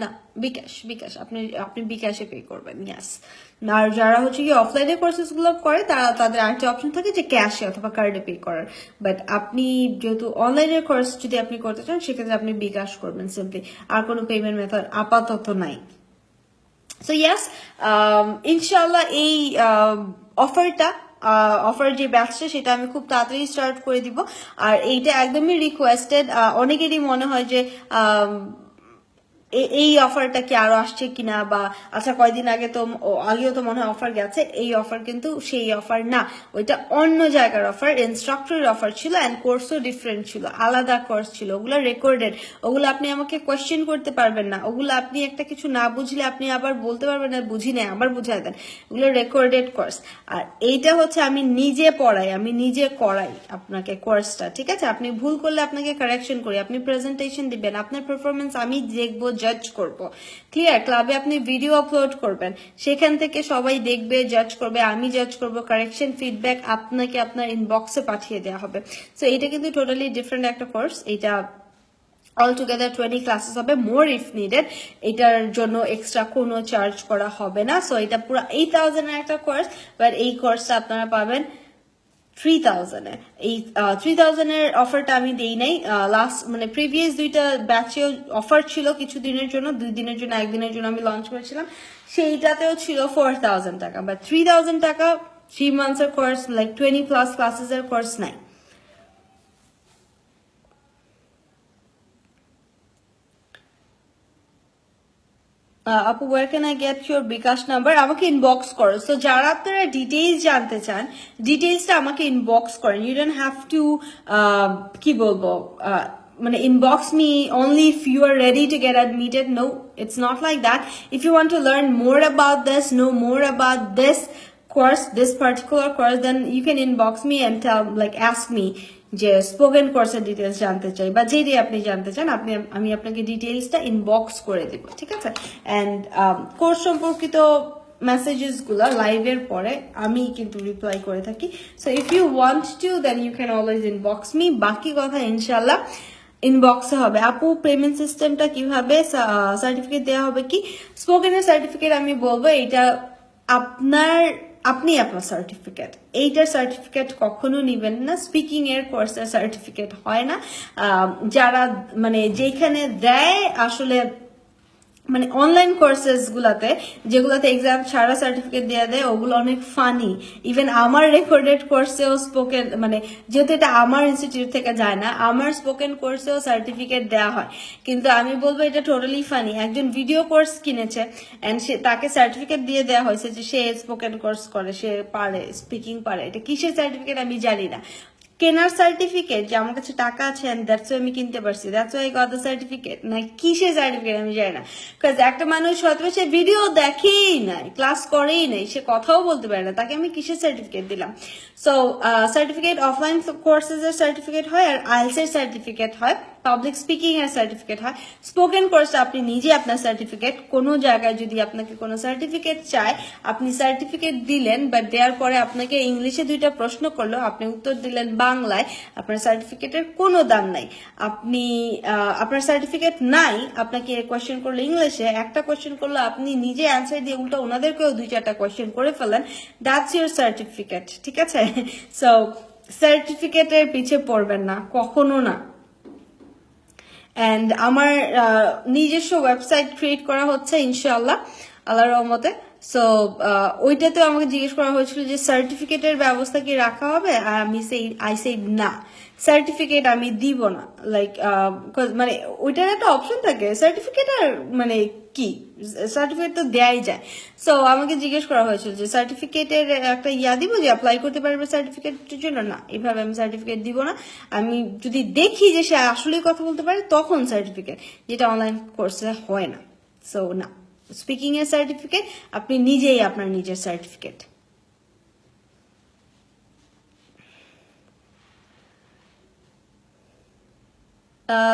না, বিকাশ আপনি বিকাশে পে করবেন, ইয়াস। আর যারা হচ্ছে কি অফলাইনে কোর্সেস গুলো করে, তাদের আরেকটা অপশন থাকে যে ক্যাশে অথবা কার্ডে পে করার। বাট আপনি যেহেতু অনলাইনের কোর্স যদি আপনি করতে চান, সেক্ষেত্রে আপনি বিকাশ করবেন সিম্পলি, আর কোনো পেমেন্ট মেথড আপাতত নাই। সো ইয়াস, ইনশাল্লাহ এই অফার যে ব্যাচটা সেটা আমি খুব তাড়াতাড়ি স্টার্ট করে দিব। আর এইটা একদমই রিকোয়েস্টেড। অনেকেরই মনে হয় যে এই অফারটা কি আরো আসছে কিনা, বা আচ্ছা কয়দিন আগে তো আগেও তো মনে হয় অফার গেছে, এই অফার কিন্তু সেই অফার না, ওইটা অন্য জায়গার অফার, ইনস্ট্রাক্টরের অফার ছিল, অ্যান্ড কোর্সও ডিফারেন্ট ছিল, আলাদা কোর্স ছিল, ওগুলো রেকর্ডেড, ওগুলো আপনি আমাকে কোয়েশ্চেন করতে পারবেন না, ওগুলো আপনি একটা কিছু না বুঝলে আপনি আবার বলতে পারবেন না বুঝি না, আবার বুঝাই দেন, ওগুলো রেকর্ডেড কোর্স। আর এইটা হচ্ছে আমি নিজে পড়াই, আমি নিজে করাই আপনাকে কোর্সটা, ঠিক আছে? আপনি ভুল করলে আপনাকে কারেকশন করি, আপনি প্রেজেন্টেশন দিবেন, আপনার পারফরমেন্স আমি দেখবো, জাজ করব, ক্লিয়ার? ক্লাবে আপনি ভিডিও আপলোড করবেন, সেখান থেকে সবাই দেখবে, জাজ করবে, আমি জাজ করব, কারেকশন ফিডব্যাক আপনাকে আপনার ইনবক্সে পাঠিয়ে দেওয়া হবে। সো এটা কিন্তু টোটালি ডিফারেন্ট একটা কোর্স, এটা অল টুগেদার 20 ক্লাসেস হবে, মোর ইফ নিডেড, এটার জন্য এক্সট্রা কোনো চার্জ করা হবে না। সো এটা পুরো 8000 এর একটা কোর্স, বাট এই কোর্সটা আপনারা পাবেন 3000 এ। এই 3000 এর অফারটা আমি দেই নাই, লাস্ট মানে প্রিভিয়াস দুইটা ব্যাচে অফার ছিল কিছু দিনের জন্য, 2 দিনের জন্য, 1 দিনের জন্য আমি লঞ্চ করেছিলাম, সেইটাতেও ছিল 4000 টাকা, বাট 3000 টাকা 3 months এর কোর্স, লাইক 20+ ক্লাসেস এর কোর্স নাই। আপু where can I get your bKash number? আমাকে ইনবক্স করো। সো যারা আপনারা ডিটেইলস জানতে চান, ডিটেইলসটা আমাকে ইনবক্স করেন, ইউ ডোন্ট হ্যাভ টু কি বলবো মানে inbox me only if you are ready to get admitted. No, it's not like that. If you want to learn more about this, know more about this course, this particular course, then you can inbox me and tell, like ask me যে spoken কোর্সের details জানতে চাই, বা যেটি আপনি জানতে চান, আমি আপনাকে ডিটেলসটা ইনবক্স করে দিব, ঠিক আছে? অ্যান্ড কোর্স সম্পর্কিত মেসেজেস গুলা লাইভের পরে আমি কিন্তু রিপ্লাই করে থাকি। So if you want to then you can always inbox me, বাকি কথা ইনশাল্লাহ ইনবক্সে হবে। আপু পেমেন্ট সিস্টেমটা কিভাবে, সার্টিফিকেট দেওয়া হবে কি? স্পোকেনের সার্টিফিকেট আমি বলবো এটা আপনি আপনার সার্টিফিকেট, এইটার সার্টিফিকেট কখনো নিবেন না, স্পিকিং এর কোর্সের সার্টিফিকেট হয় না। যারা মানে যেখানে দেয় আসলে মানে অনলাইন কোর্সেস গুলাতে, যেগুলাতে এক্সাম ছাড়া সার্টিফিকেট দেওয়া দেয়, ওগুলো অনেক ফানি। ইভেন আমার রেকর্ডেড কোর্সেও স্পোকেন, মানে যেহেতু এটা আমার ইনস্টিটিউট থেকে যায় না, আমার স্পোকেন কোর্সেও সার্টিফিকেট দেওয়া হয়, কিন্তু আমি বলবো এটা টোটালি ফানি। একজন ভিডিও কোর্স কিনেছে এন্ড সে তাকে সার্টিফিকেট দিয়ে দেওয়া হয়েছে যে সে স্পোকেন কোর্স করে, সে পারে, স্পিকিং পারে। এটা কিসের সার্টিফিকেট আমি জানি না, কেনার সার্টিফিকেট যে আমার কাছে টাকা আছে এন্ড দ্যাটস ওয়াই আমি কিনতে পারছি, that's why got the certificate, না কিসের সার্টিফিকেট আমি জানি না। বিকজ একটা মানুষ হয়তো সে ভিডিও দেখেই নাই, ক্লাস করেই নাই, সে কথাও বলতে পারে না, তাকে আমি কিসের সার্টিফিকেট দিলাম? সো সার্টিফিকেট অফলাইন কোর্সেস এর সার্টিফিকেট হয়, আর আইএলটিএস এর সার্টিফিকেট হয়, পাবলিক স্পিকিং এর সার্টিফিকেট হয়। স্পোকেন কোর্সে আপনি নিজে আপনার সার্টিফিকেট, কোনো জায়গায় যদি আপনাকে কোনো সার্টিফিকেট চায়, আপনি সার্টিফিকেট দিলেন, বাট দেওয়ার পরে আপনাকে ইংলিশে 2টা প্রশ্ন করলো, আপনি উত্তর দিলেন বাংলায়, আপনার সার্টিফিকেটের কোনো দাম নাই। আপনি আপনার সার্টিফিকেট নাই, আপনাকে কোয়েশ্চেন করলো ইংলিশে, একটা কোয়েশ্চেন করলো, আপনি নিজে অ্যান্সার দিয়ে উল্টা ওনাদেরকেও 2-4টা কোয়েশ্চেন করে ফেলেন, দ্যাটস ইউর সার্টিফিকেট, ঠিক আছে? সো সার্টিফিকেটের পিছে পড়বেন না, কখনো না। অ্যান্ড আমার নিজস্ব ওয়েবসাইট ক্রিয়েট করা হচ্ছে ইনশাআল্লাহ, আল্লাহর রহমতে। সো ওইটাতে আমাকে জিজ্ঞেস করা হয়েছিল যে সার্টিফিকেটের ব্যবস্থা কি রাখা হবে, আর আই সেড না, সার্টিফিকেট আমি দিব না। লাইক মানে ওইটার একটা অপশন থাকে, সার্টিফিকেট আর মানে কি, সার্টিফিকেট তো দেয়াই যায়। সো আমাকে জিজ্ঞেস করা হয়েছিল যে সার্টিফিকেটের একটা দিব যে অ্যাপ্লাই করতে পারবে সার্টিফিকেটের জন্য, না, এভাবে আমি সার্টিফিকেট দিব না। আমি যদি দেখি যে সে আসলেই কথা বলতে পারে তখন সার্টিফিকেট, যেটা অনলাইন কোর্সে হয় না। সো না, স্পিকিং এর সার্টিফিকেট আপনি নিজেই আপনার নিজের certificate.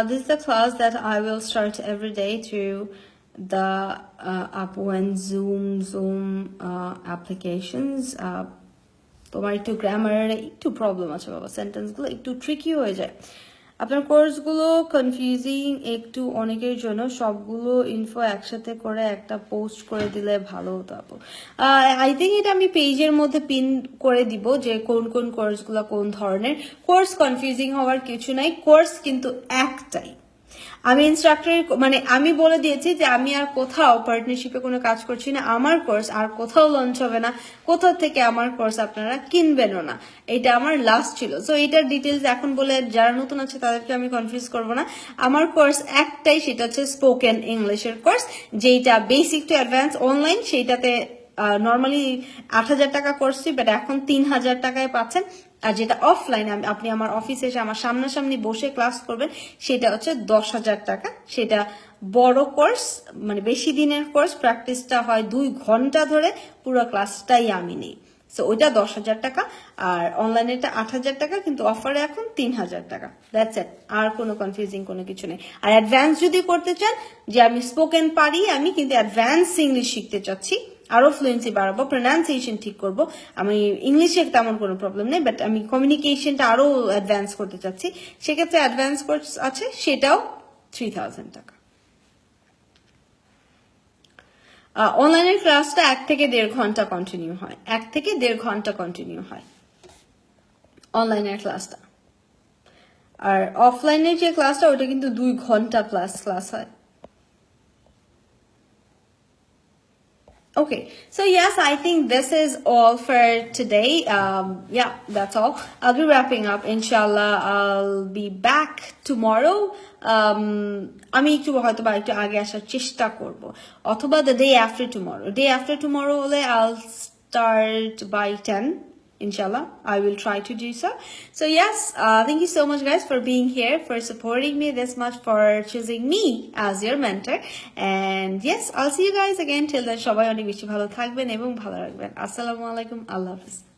This is the class that I will start every day through the Apple and Zoom applications. তোমার একটু গ্রামারের একটু প্রবলেম আছে বাবা, সেন্টেন্সগুলো একটু ট্রিকি হয়ে যায়। আপনার কোর্সগুলো কনফিউজিং একটু অনেকের জন্য, সবগুলো ইনফো একসাথে করে একটা পোস্ট করে দিলে ভালো হতো আপু। আই থিঙ্ক এটা আমি পেজের মধ্যে পিন করে দিব যে কোন কোন কোর্সগুলো কোন ধরনের। কোর্স কনফিউজিং হওয়ার কিছু নাই, কোর্স কিন্তু একটাই, আমি ইনস্ট্রাক্টর মানে আমি বলে দিয়েছি যে আমি আর কোথাও পার্টনারশিপে কোনো কাজ করছি না, আমার কোর্স আর কোথাও লঞ্চ হবে না, কোথাও থেকে আমার কোর্স আপনারা কিনবেনও না, এটা আমার লাস্ট ছিল। সো এটার ডিটেলস এখন বলে যারা নতুন আছে তাদেরকে আমি কনফিউজ করব না। আমার কোর্স একটাই, সেটা হচ্ছে স্পোকেন ইংলিশের কোর্স, যেটা বেসিক টু অ্যাডভান্স অনলাইন। সেইটাতে নর্মালি 8,000 টাকা করছি, বাট এখন 3,000 টাকায় পাচ্ছেন। আর যেটা অফলাইন, আপনি আমার অফিসে এসে আমার সামনাসামনি বসে ক্লাস করবেন, সেটা হচ্ছে 10,000 টাকা। সেটা বড় কোর্স, মানে বেশি দিনের কোর্স, প্র্যাকটিসটা হয় 2 ঘন্টা ধরে, পুরো ক্লাসটাই আমি নেই। সো ওইটা 10,000 টাকা, আর অনলাইনে এটা 8,000 টাকা, কিন্তু অফারে এখন 3,000 টাকা। দ্যাটস ইট, আর কোনো কনফিউজিং কোনো কিছু নেই। আর অ্যাডভান্স যদি করতে চান, যে আমি স্পোকেন পারি আমি, কিন্তু অ্যাডভান্স ইংলিশ শিখতে চাচ্ছি, আরো ফ্লুয়েন্সি বাড়াবো, প্রোনাউন্সিয়েশন ঠিক করব, আমি ইংলিশে তেমন কোনো প্রবলেম নেই, বাট আমি কমিউনিকেশনটা আরো অ্যাডভান্স করতে চাচ্ছি, সেক্ষেত্রে অ্যাডভান্স কোর্স আছে, সেটাও 3,000 টাকা। অনলাইনের ক্লাসটা 1 থেকে 1.5 ঘন্টা কন্টিনিউ হয়, 1 থেকে 1.5 ঘন্টা কন্টিনিউ হয় অনলাইনের ক্লাসটা। আর অফলাইনের যে ক্লাসটা, ওটা কিন্তু 2 ঘন্টা প্লাস ক্লাস হয়। Okay, so yes, I think this is all for today. Yeah, that's all. I'll be wrapping up. Inshallah, I'll be back tomorrow. আমি একটু হয়তো বা একটু আগে আসার চেষ্টা করব, অথবা the day after tomorrow. Day after tomorrow হলে I'll start by 10. Inshallah, I will try to do so. So yes, thank you so much guys for being here, for supporting me this much, for choosing me as your mentor. And yes, I'll see you guys again. Till then, সবাই অনেক বেশি ভালো থাকবেন এবং ভালো রাখবেন। আসসালামু আলাইকুম, আল্লাহ হাফেজ।